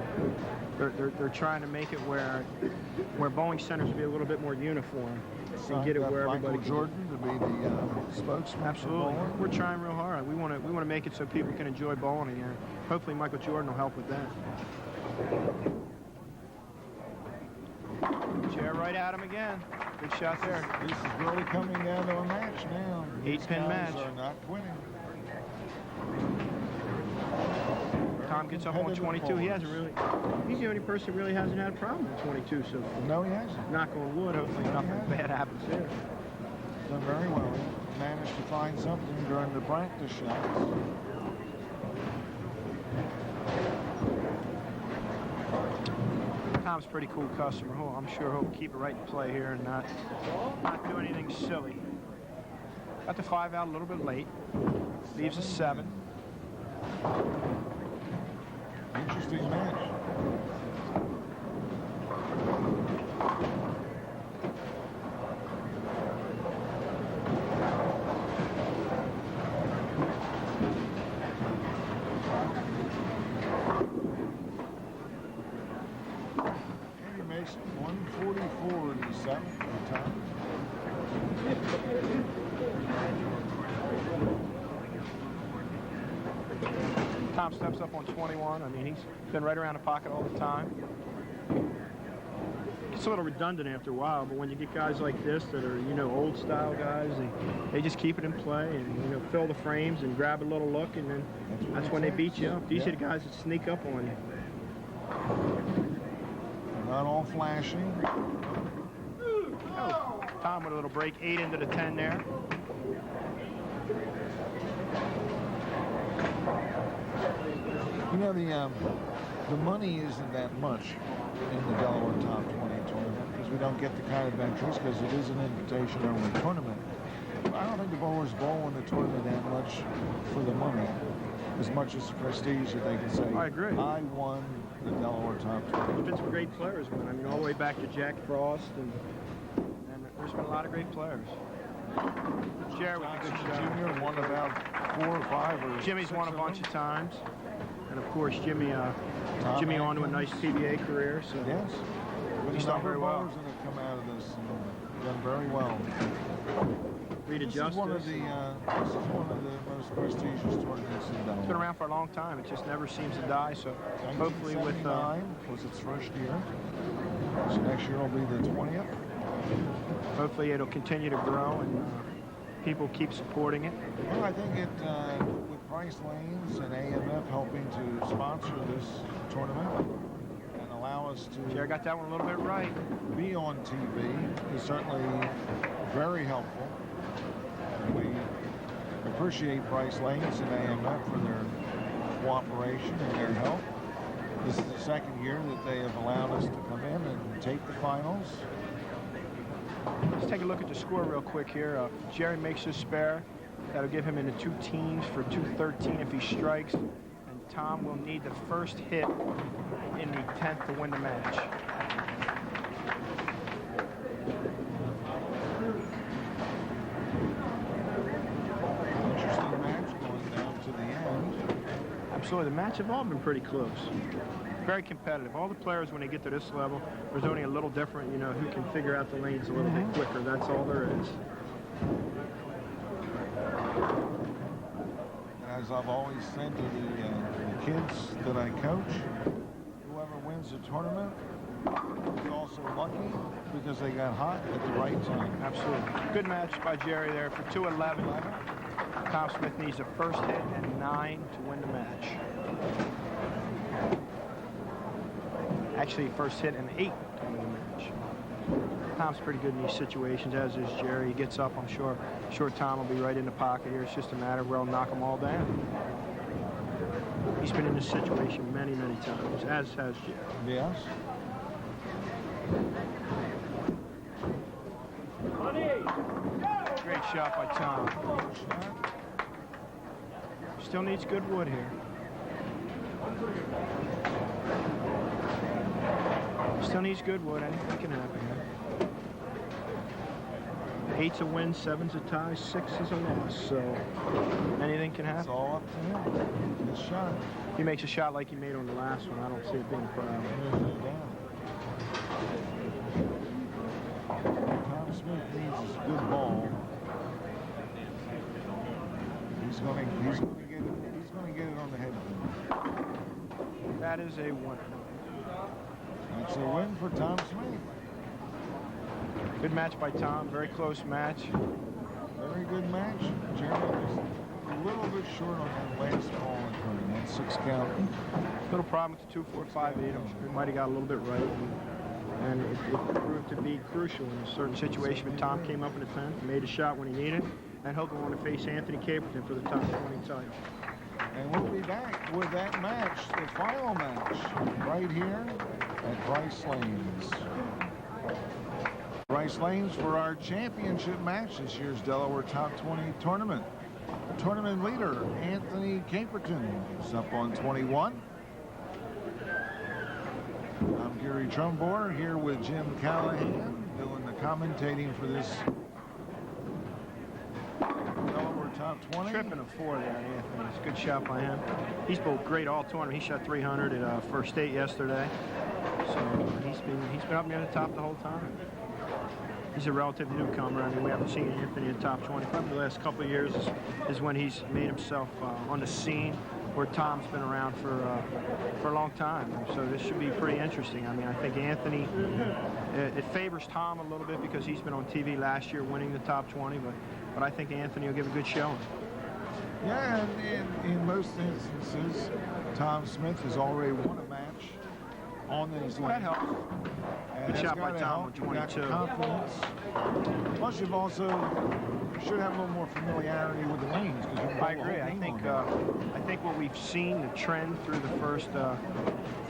They're trying to make it where bowling centers will be a little bit more uniform and get it where everybody can. Jordan to be the spokesman. Absolutely. We're trying real hard. We want to make it so people can enjoy bowling, and hopefully Michael Jordan will help with that. Chair right at him again. Good shot there. This is really coming down to a match now. 8-pin match. Are not quitting. Tom gets up on 22. He's the only person who really hasn't had a problem with 22 so far. No, he hasn't. Knock on wood, hopefully nothing bad happens there. Done very well. He managed to find something during the practice shots. Tom's a pretty cool customer. I'm sure he'll keep it right in play here and not do anything silly. Got the 5 out a little bit late. Leaves a 7. Interesting match. Andy Mason, 144 in the 7th for Tom. Tom steps up on 21. I mean, he's been right around the pocket all the time. It's a little redundant after a while, but when you get guys like this that are, old style guys, they just keep it in play and, fill the frames and grab a little look, and then that's when they beat you up. These are the guys that sneak up on you. Not all flashing. Oh, Tom with a little break, 8 into the 10 there. The money isn't that much in the Delaware Top 20 tournament because we don't get the kind of entries because it is an invitation-only tournament. I don't think the bowlers bowl in the tournament that much for the money, as much as the prestige that they can say, I agree. I won the Delaware Top 20. There's been some great players, man. I mean, all the way back to Jack Frost, and there's been a lot of great players. Jerry with a good show. Junior won about 4 or 5 or Jimmy's 6 won a of bunch them. of times. And of course, Jimmy on to a nice PBA career. So Yes. he's done very well. Bowlers that have come out of this and done very well. Rita This is Justice. one of the most prestigious tournaments in Delaware. It's been around for a long time. It just never seems to die. So hopefully with 1979 was its first year. So next year will be the 20th. hopefully it'll continue to grow and people keep supporting it. Well, I think it with Price Lanes and AMF helping to sponsor this tournament and allow us to Jerry got that one a little bit right. be on TV is certainly very helpful. We appreciate Price Lanes and AMF for their cooperation and their help. This is the second year that they have allowed us to come in and take the finals. Let's take a look at the score real quick here. Jerry makes his spare. That'll give him into 2 teams for 213 if he strikes. And Tom will need the first hit in the 10th to win the match. Interesting match going down to the end. Absolutely. The match have all been pretty close. Very competitive. All the players, when they get to this level, there's only a little different, you know, who can figure out the lanes a little bit quicker. That's all there is. As I've always said to the kids that I coach, whoever wins the tournament is also lucky because they got hot at the right time. Absolutely. Good match by Jerry there for 211. Tom Smith needs a first hit and 9 to win the match. Actually, first hit and 8 to win the match. Tom's pretty good in these situations, as is Jerry. He gets up, I'm sure Tom will be right in the pocket here. It's just a matter of where he'll knock them all down. He's been in this situation many, many times, as has Jerry. Yes. Great shot by Tom. Still needs good wood here. Still needs good wood. Anything can happen here. 8's a win, 7's a tie, 6 is a loss. So anything can It's happen. all up to him. Good shot. He makes a shot like he made on the last one. I don't see it being a problem. There's no doubt. Tom Smith needs a good ball. He's going to get it on the head. That is a winner. It's a win for Tom Smith. Good match by Tom. Very close match. Very good match. Jerry was a little bit short on that last ball in front of him. That 6 count. Little problem with the 2, 4, 5, 8. He might have got a little bit right. And it proved to be crucial in a certain situation. But Tom came up in the 10th, made a shot when he needed, and he'll go on to face Anthony Caperton for the top 20 title. And we'll be back with that match, the final match, right here at Price Lanes. Price Lanes for our championship match this year's Delaware Top 20 tournament. Tournament leader, Anthony Caperton, is up on 21. I'm Gary Trumbore here with Jim Callahan doing the commentating for this Delaware Top 20. Tripping a 4 there, Anthony. It's a good shot by him. He's both great all tournament. He shot 300 at First State yesterday. So he's been up near the top the whole time. He's a relative newcomer. I mean, we haven't seen Anthony in the top 20. Probably the last couple of years is when he's made himself on the scene, where Tom's been around for a long time. So this should be pretty interesting. I mean, I think Anthony, it favors Tom a little bit because he's been on TV last year winning the top 20, but I think Anthony will give a good showing. Yeah, and in most instances, Tom Smith has already won a match on these lanes. That helps. And Good that's shot by gotta Tom help. on You've got 22. confidence. Plus, you should have a little more familiarity with the lanes. I agree. I think what we've seen, the trend through the first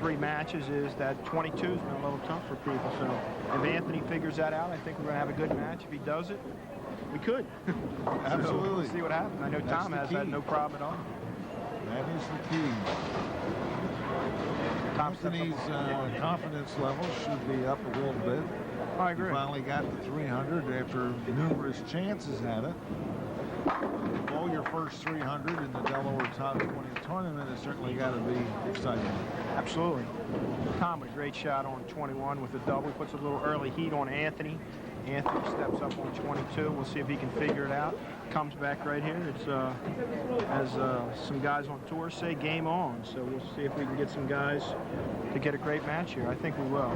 3 matches, is that 22's been a little tough for people. So if Anthony figures that out, I think we're going to have a good match. If he does it, we could. Absolutely. So we'll see what happens. I know That's Tom the has key. had no problem at all. That is the key. Anthony's confidence level should be up a little bit. I agree. He finally got to 300 after numerous chances at it. All your first 300 in the Delaware Top 20 tournament has certainly got to be exciting. Absolutely. Tom with a great shot on 21 with a double. He puts a little early heat on Anthony. Anthony steps up on 22. We'll see if he can figure it out. Comes back right here. It's as some guys on tour say, game on. So we'll see if we can get some guys to get a great match here. I think we will.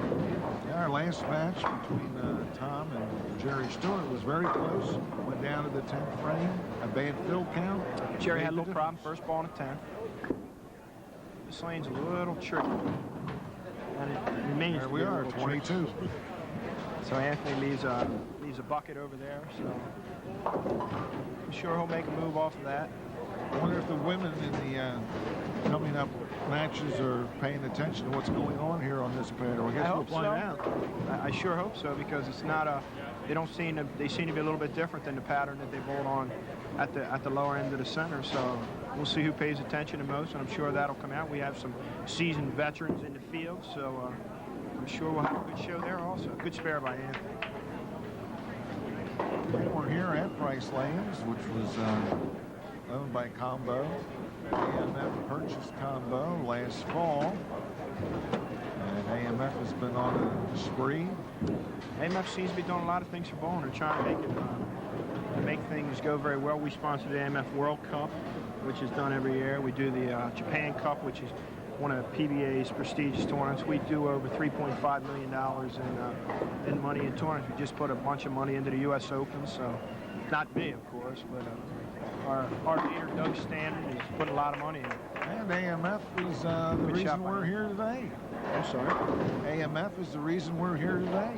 Yeah, our last match between Tom and Jerry Stewart was very close. Went down to the 10th frame. A bad fill count. Jerry had a little problem. First ball in the 10th. This lane's a little tricky. And it remains. There we are, 22. So Anthony leaves a bucket over there. So I'm sure he'll make a move off of that. I wonder if the women in the coming up matches are paying attention to what's going on here on this pair. I guess we'll find out. I sure hope so, because it's not a. They seem to be a little bit different than the pattern that they bowled on at the lower end of the center. So we'll see who pays attention the most, and I'm sure that'll come out. We have some seasoned veterans in the field, so I'm sure we'll have a good show there also. Good spare by Anthony. We're here at Price Lanes, which was owned by Combo. AMF purchased Combo last fall, and AMF has been on a spree. AMF seems to be doing a lot of things for bowling. They're trying to make things go very well. We sponsor the AMF World Cup, which is done every year. We do the Japan Cup, which is one of PBA's prestigious tournaments. We do over $3.5 million in money in tournaments. We just put a bunch of money into the U.S. Open, so not me, of course, but our leader, Doug Stanton, has put a lot of money in. And AMF is the reason we're here today. I'm sorry? AMF is the reason we're here today.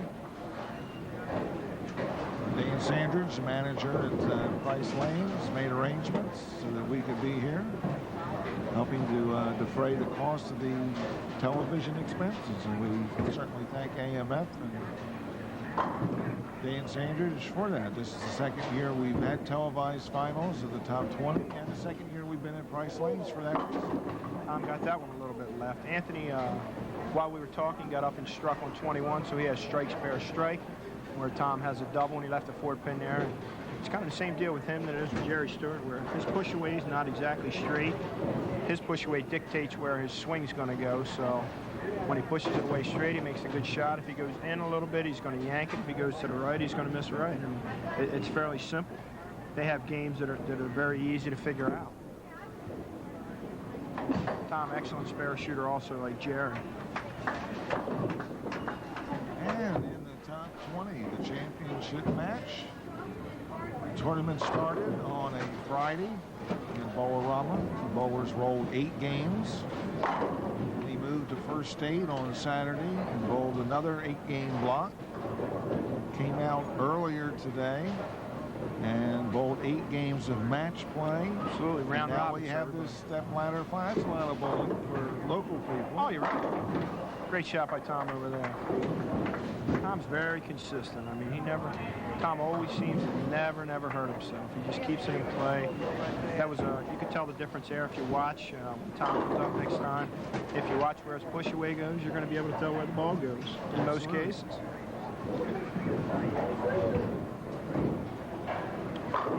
Dan Sandridge, the manager at Price Lanes, made arrangements so that we could be here, helping to defray the cost of the television expenses. And we certainly thank AMF and Dan Sandridge for that. This is the second year we've had televised finals of the top 20, and the second year we've been at Price Lanes for that reason. Tom got that one a little bit left. Anthony, while we were talking, got up and struck on 21, so he has strike, spare, strike, where Tom has a double, and he left a 4-pin there. And it's kind of the same deal with him that it is with Jerry Stewart, where his push away is not exactly straight. His push away dictates where his swing's going to go, so when he pushes it away straight, he makes a good shot. If he goes in a little bit, he's going to yank it. If he goes to the right, he's going to miss right. And it's fairly simple. They have games that are very easy to figure out. Tom, excellent spare shooter also, like Jerry. And in the top 20, the championship match. The tournament started on a Friday in Bolorama. The bowlers rolled 8 games. He moved to first 8 on Saturday and bowled another 8-game block. Came out earlier today and bowled 8 games of match play. Absolutely, round now robin. we have this step ladder flat ladder bowling for local people. Oh, you're right. Great shot by Tom over there. Tom's very consistent. I mean, Tom always seems to never hurt himself. He just keeps it in play. That was you could tell the difference there if you watch. When Tom comes up next time, if you watch where his push away goes, you're going to be able to tell where the ball goes in most cases.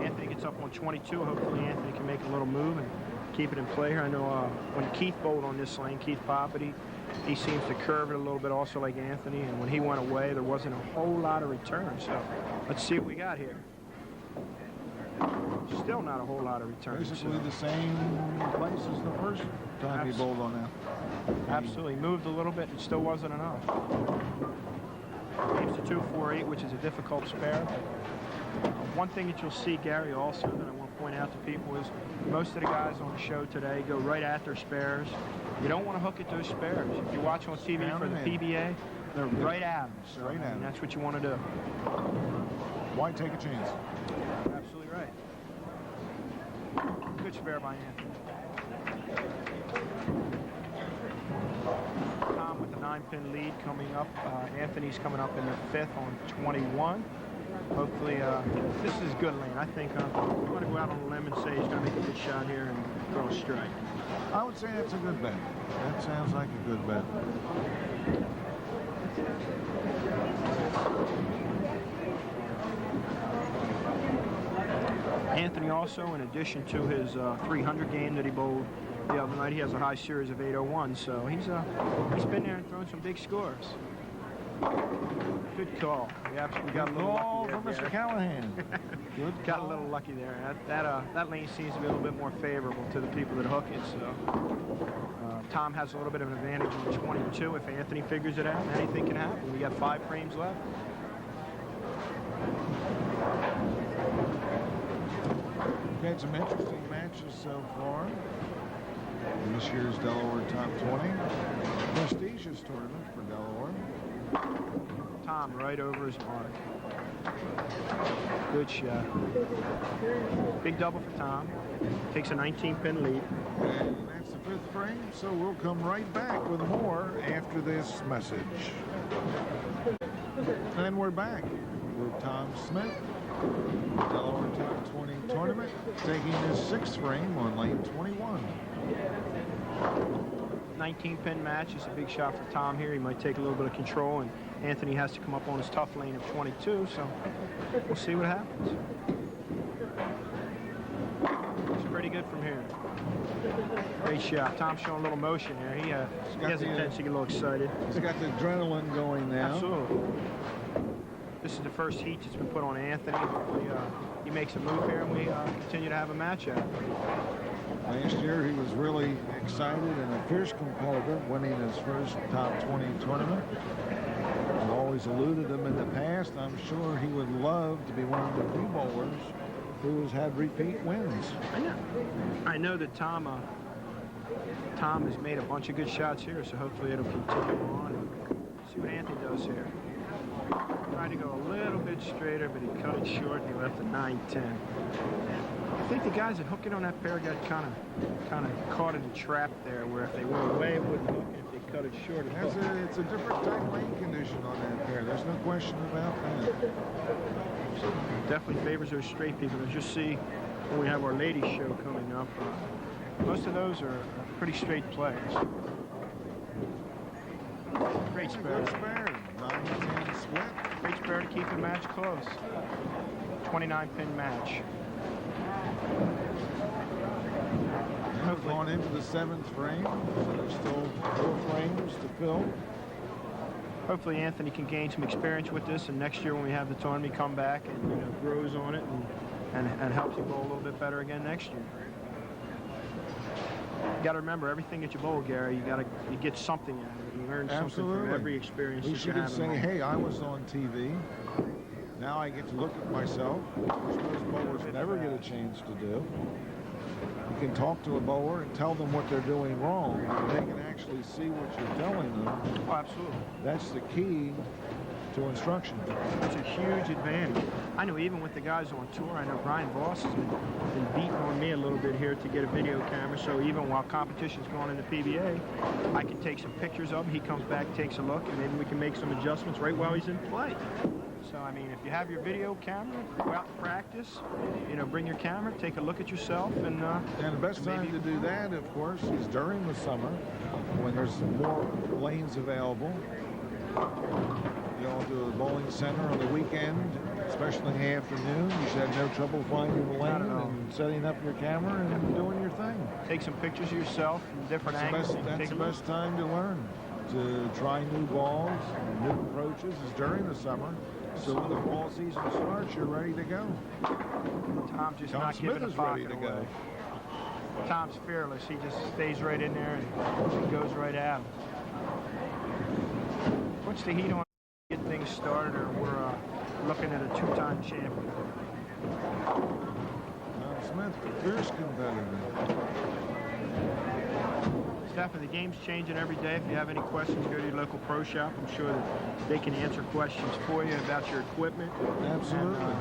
Anthony gets up on 22. Hopefully Anthony can make a little move and keep it in play here. I know when Keith bowled on this lane, Keith Poppiti, he seems to curve it a little bit also like Anthony, and when he went away, there wasn't a whole lot of return. So let's see what we got here. Still not a whole lot of return. Basically the same place as the first time he bowled on that. Absolutely. Moved a little bit, and still wasn't enough. Keeps the 2-4-8, which is a difficult spare. One thing that you'll see, Gary, also that I want to point out to people is most of the guys on the show today go right at their spares. You don't want to hook at those spares. If you watch on TV for the PBA, they're right at them. Straight at them. That's what you want to do. Why take a chance? Absolutely right. Good spare by Anthony. Tom with the 9-pin lead coming up. Anthony's coming up in the 5th on 21. Hopefully, this is good lane. I think I'm going to go out on a limb and say he's going to make a good shot here and throw a strike. I would say that's a good bet. That sounds like a good bet. Anthony also, in addition to his 300 game that he bowled the other night, he has a high series of 801, so he's been there and thrown some big scores. Good call. We absolutely got a little Call lucky from there. Mr. Callahan. Good Got call. a little lucky there. That lane seems to be a little bit more favorable to the people that hook it, so Tom has a little bit of an advantage in the 22. If Anthony figures it out, anything can happen. We got 5 frames left. We've had some interesting matches so far in this year's Delaware Top 20. Prestigious tournament for Delaware. Tom right over his mark. Good shot. Big double for Tom. Takes a 19-pin lead. And that's the 5th frame, so we'll come right back with more after this message. And we're back with Tom Smith, Delaware Top 20 tournament, taking his 6th frame on lane 21. 19-pin match is a big shot for Tom here. He might take a little bit of control, and Anthony has to come up on his tough lane of 22, so we'll see what happens. It's pretty good from here. Great shot. Tom's showing a little motion here. He has a tendency to get a little excited. He's got the adrenaline going now. Absolutely. This is the first heat that's been put on Anthony. Hopefully, he makes a move here, and we continue to have a match out. Last year, he was really excited and a fierce competitor, winning his first Top 20 tournament. I've always alluded him in the past. I'm sure he would love to be one of the few bowlers who has had repeat wins. I know that Tom has made a bunch of good shots here, so hopefully it'll continue on. See what Anthony does here. Tried to go a little bit straighter, but he cut it short and he left a 9-10. I think the guys that hooked it on that pair got kind of caught in a trap there, where if they went away, it wouldn't hook, and if they cut it short, it hooked. It's a different type lane condition on that pair. There's no question about that. Definitely favors those straight people. As you see when we have our ladies show coming up, most of those are pretty straight players. Great spare. Good spare. 9-10 split. Great spare to keep the match close. 29-pin match. We've gone into the 7th frame, so there's still 4 frames to fill. Hopefully Anthony can gain some experience with this, and next year when we have the tournament, come back and grows on it and helps you bowl a little bit better again next year. You got to remember, everything that you bowl, Gary, you get something out of it. You learn something from every experience that you have. You should say, hey, I was on TV. Now I get to look at myself, which most bowlers never get a chance to do. You can talk to a bowler and tell them what they're doing wrong. They can actually see what you're telling them. Oh, absolutely. That's the key to instruction. It's a huge advantage. I know even with the guys on tour, I know Brian Voss has been beating on me a little bit here to get a video camera, so even while competition's going in the PBA, I can take some pictures of him. He comes back, takes a look, and then we can make some adjustments right while he's in play. So, I mean, if you have your video camera, go out and practice, bring your camera, take a look at yourself, and the best time to do that, of course, is during the summer when there's more lanes available. You go to the bowling center on the weekend, especially in the afternoon. You should have no trouble finding the lane and setting up your camera and doing your thing. Take some pictures of yourself from different angles. That's the best time to learn, to try new balls, new approaches is during the summer. So when the fall season starts, you're ready to go. Tom just Tom not Smith giving a is ready pocket to away. go. Tom's fearless. He just stays right in there and goes right out. Puts the heat on, get things started, or we're looking at a 2-time champion. Tom Smith, fierce competitor. Definitely, the game's changing every day. If you have any questions, go to your local pro shop. I'm sure that they can answer questions for you about your equipment. Absolutely.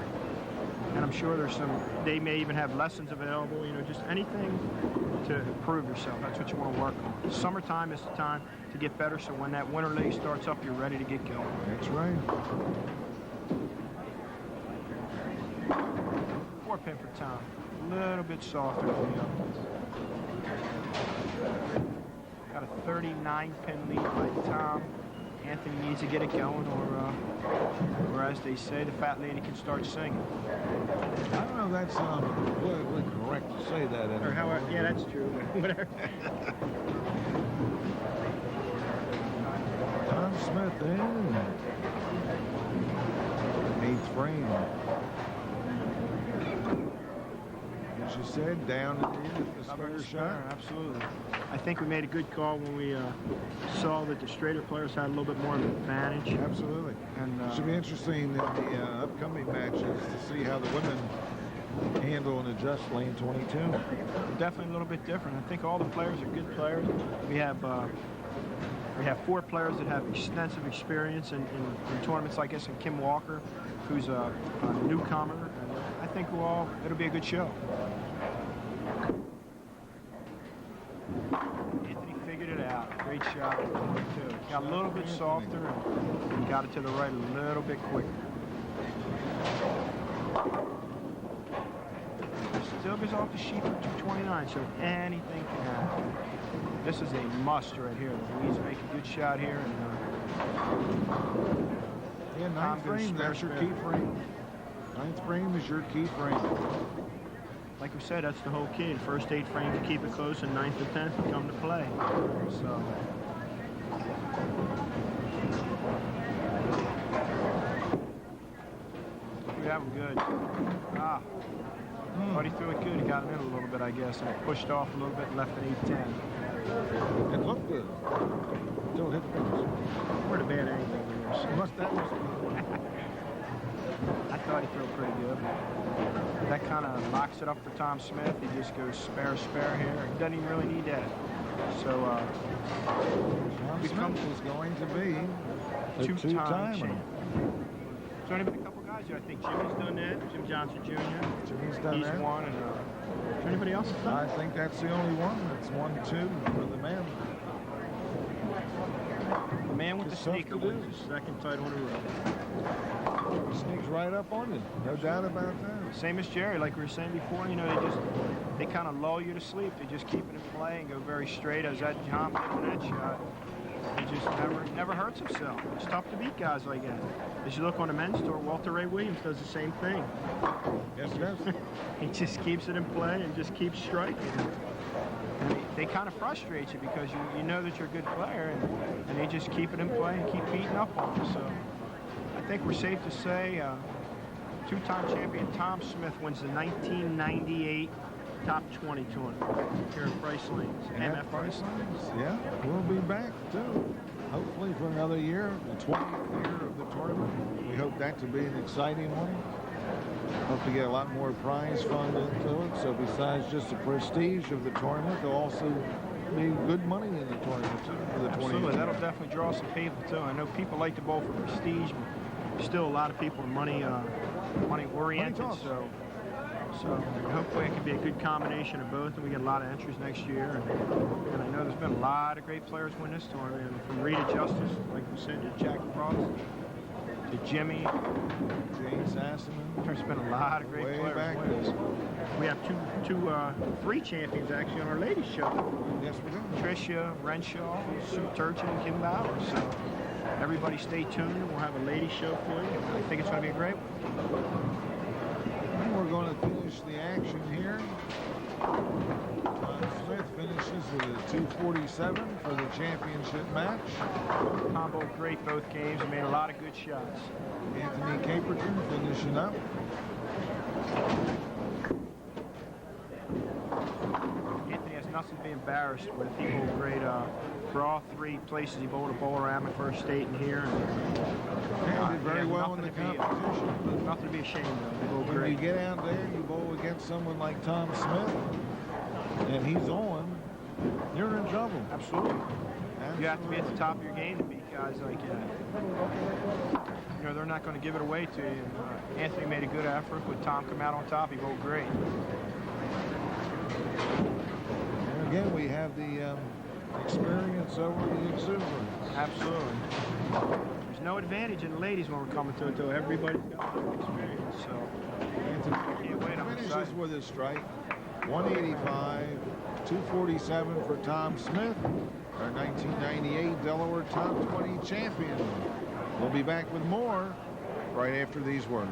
And I'm sure they may even have lessons available, just anything to improve yourself. That's what you want to work on. Summertime is the time to get better, so when that winter leg starts up, you're ready to get going. That's right. 4-pin for Tom. A little bit softer than the other. Got a 39-pin lead by Tom. Anthony needs to get it going, or as they say, the fat lady can start singing. I don't know if that's politically correct to say that anymore. Or how? Yeah, that's true. Whatever. Tom Smith in. 8th frame. As you said, down in the spare shot. Absolutely. I think we made a good call when we saw that the straighter players had a little bit more of an advantage. Absolutely. And it should be interesting in the upcoming matches to see how the women handle and adjust lane 22. Definitely a little bit different. I think all the players are good players. We have 4 players that have extensive experience in tournaments like this, and Kim Walker, who's a newcomer. And I think it'll be a good show. Anthony figured it out. Great shot. Too. Got a little bit softer and got it to the right a little bit quicker. Still goes off the sheet for 229, so anything can happen. This is a must right here. Louise make a good shot here. And, yeah, 9th frame, that's your key frame. 9th frame is your key frame. Like we said, that's the whole key. The first 8 frames to keep it close, and 9th and 10th to come to play. So. We have him good. Thought he threw it good. He got him in a little bit, I guess, and it pushed off a little bit and left an 8-10. It looked good. Until it hit the finish. We're at a bad angle. That was I thought he threw pretty good. That kind of locks it up for Tom Smith. He just goes spare here. He doesn't even really need that. So Tom Smith is going to be a two-time champ. There's only been a couple guys here. I think Jimmy's done that. Jim Johnson Jr. Jimmy's done that. He's won. And, is there anybody else that's done I think that's the only one. That's 1-2 for the man. The man with the sneaker wins his 2nd title in a row. He sneaks right up on it. No doubt about that. Same as Jerry, like we were saying before, you know, they kind of lull you to sleep. They just keep it in play and go very straight. As that John did on that shot, he just never hurts himself. It's tough to beat guys like that. As you look on the men's tour, Walter Ray Williams does the same thing. Yes, he does. He just keeps it in play and just keeps striking. And they kind of frustrate you because you know that you're a good player, and they just keep it in play and keep beating up on you. So I think we're safe to say 2-time champion Tom Smith wins the 1998 Top 20 tournament here at Price Lanes. MF Price Lanes. Yeah, we'll be back too. Hopefully for another year, the 20th year of the tournament. We hope that to be an exciting one. Hope to get a lot more prize fund into it. So besides just the prestige of the tournament, there'll also be good money in the tournament too for the 20th. Absolutely, that'll definitely draw some people too. I know people like to bowl for prestige, but still a lot of people are money oriented. So hopefully it can be a good combination of both, and we get a lot of entries next year. And I know there's been a lot of great players win this tournament, from Rita Justice, like we said, to Jack Frost, to Jimmy, James Asselman. There's been a lot of great players win this. We have 3 champions actually on our ladies show. Yes, we do. Tricia Renshaw, Sue Turchin, and Kim Bauer. So everybody stay tuned, and we'll have a ladies show for you. I think it's going to be a great one. We're going to finish the action here. Tom Smith finishes with a 247 for the championship match. Tom bowled great both games and made a lot of good shots. Anthony Caperton finishing up. Anthony has nothing to be embarrassed with. He bowled great for all 3 places. He bowled a Bolorama, First State, and here. Yeah, he did very well in the competition. Nothing to be ashamed of. When you get out there, you bowl against someone like Tom Smith, and he's on, you're in trouble. Absolutely. You have to be at the top of your game to beat guys like that. You know, they're not going to give it away to you. And, Anthony made a good effort, but Tom come out on top. He bowled great. And again, we have the experience over the exuberance. Absolutely. There's no advantage in the ladies when we're coming to it, though. Everybody's got experience, so Anthony can't wait. I'm finishes excited. with his strike. 185, 247 for Tom Smith, our 1998 Delaware Top 20 champion. We'll be back with more right after these words.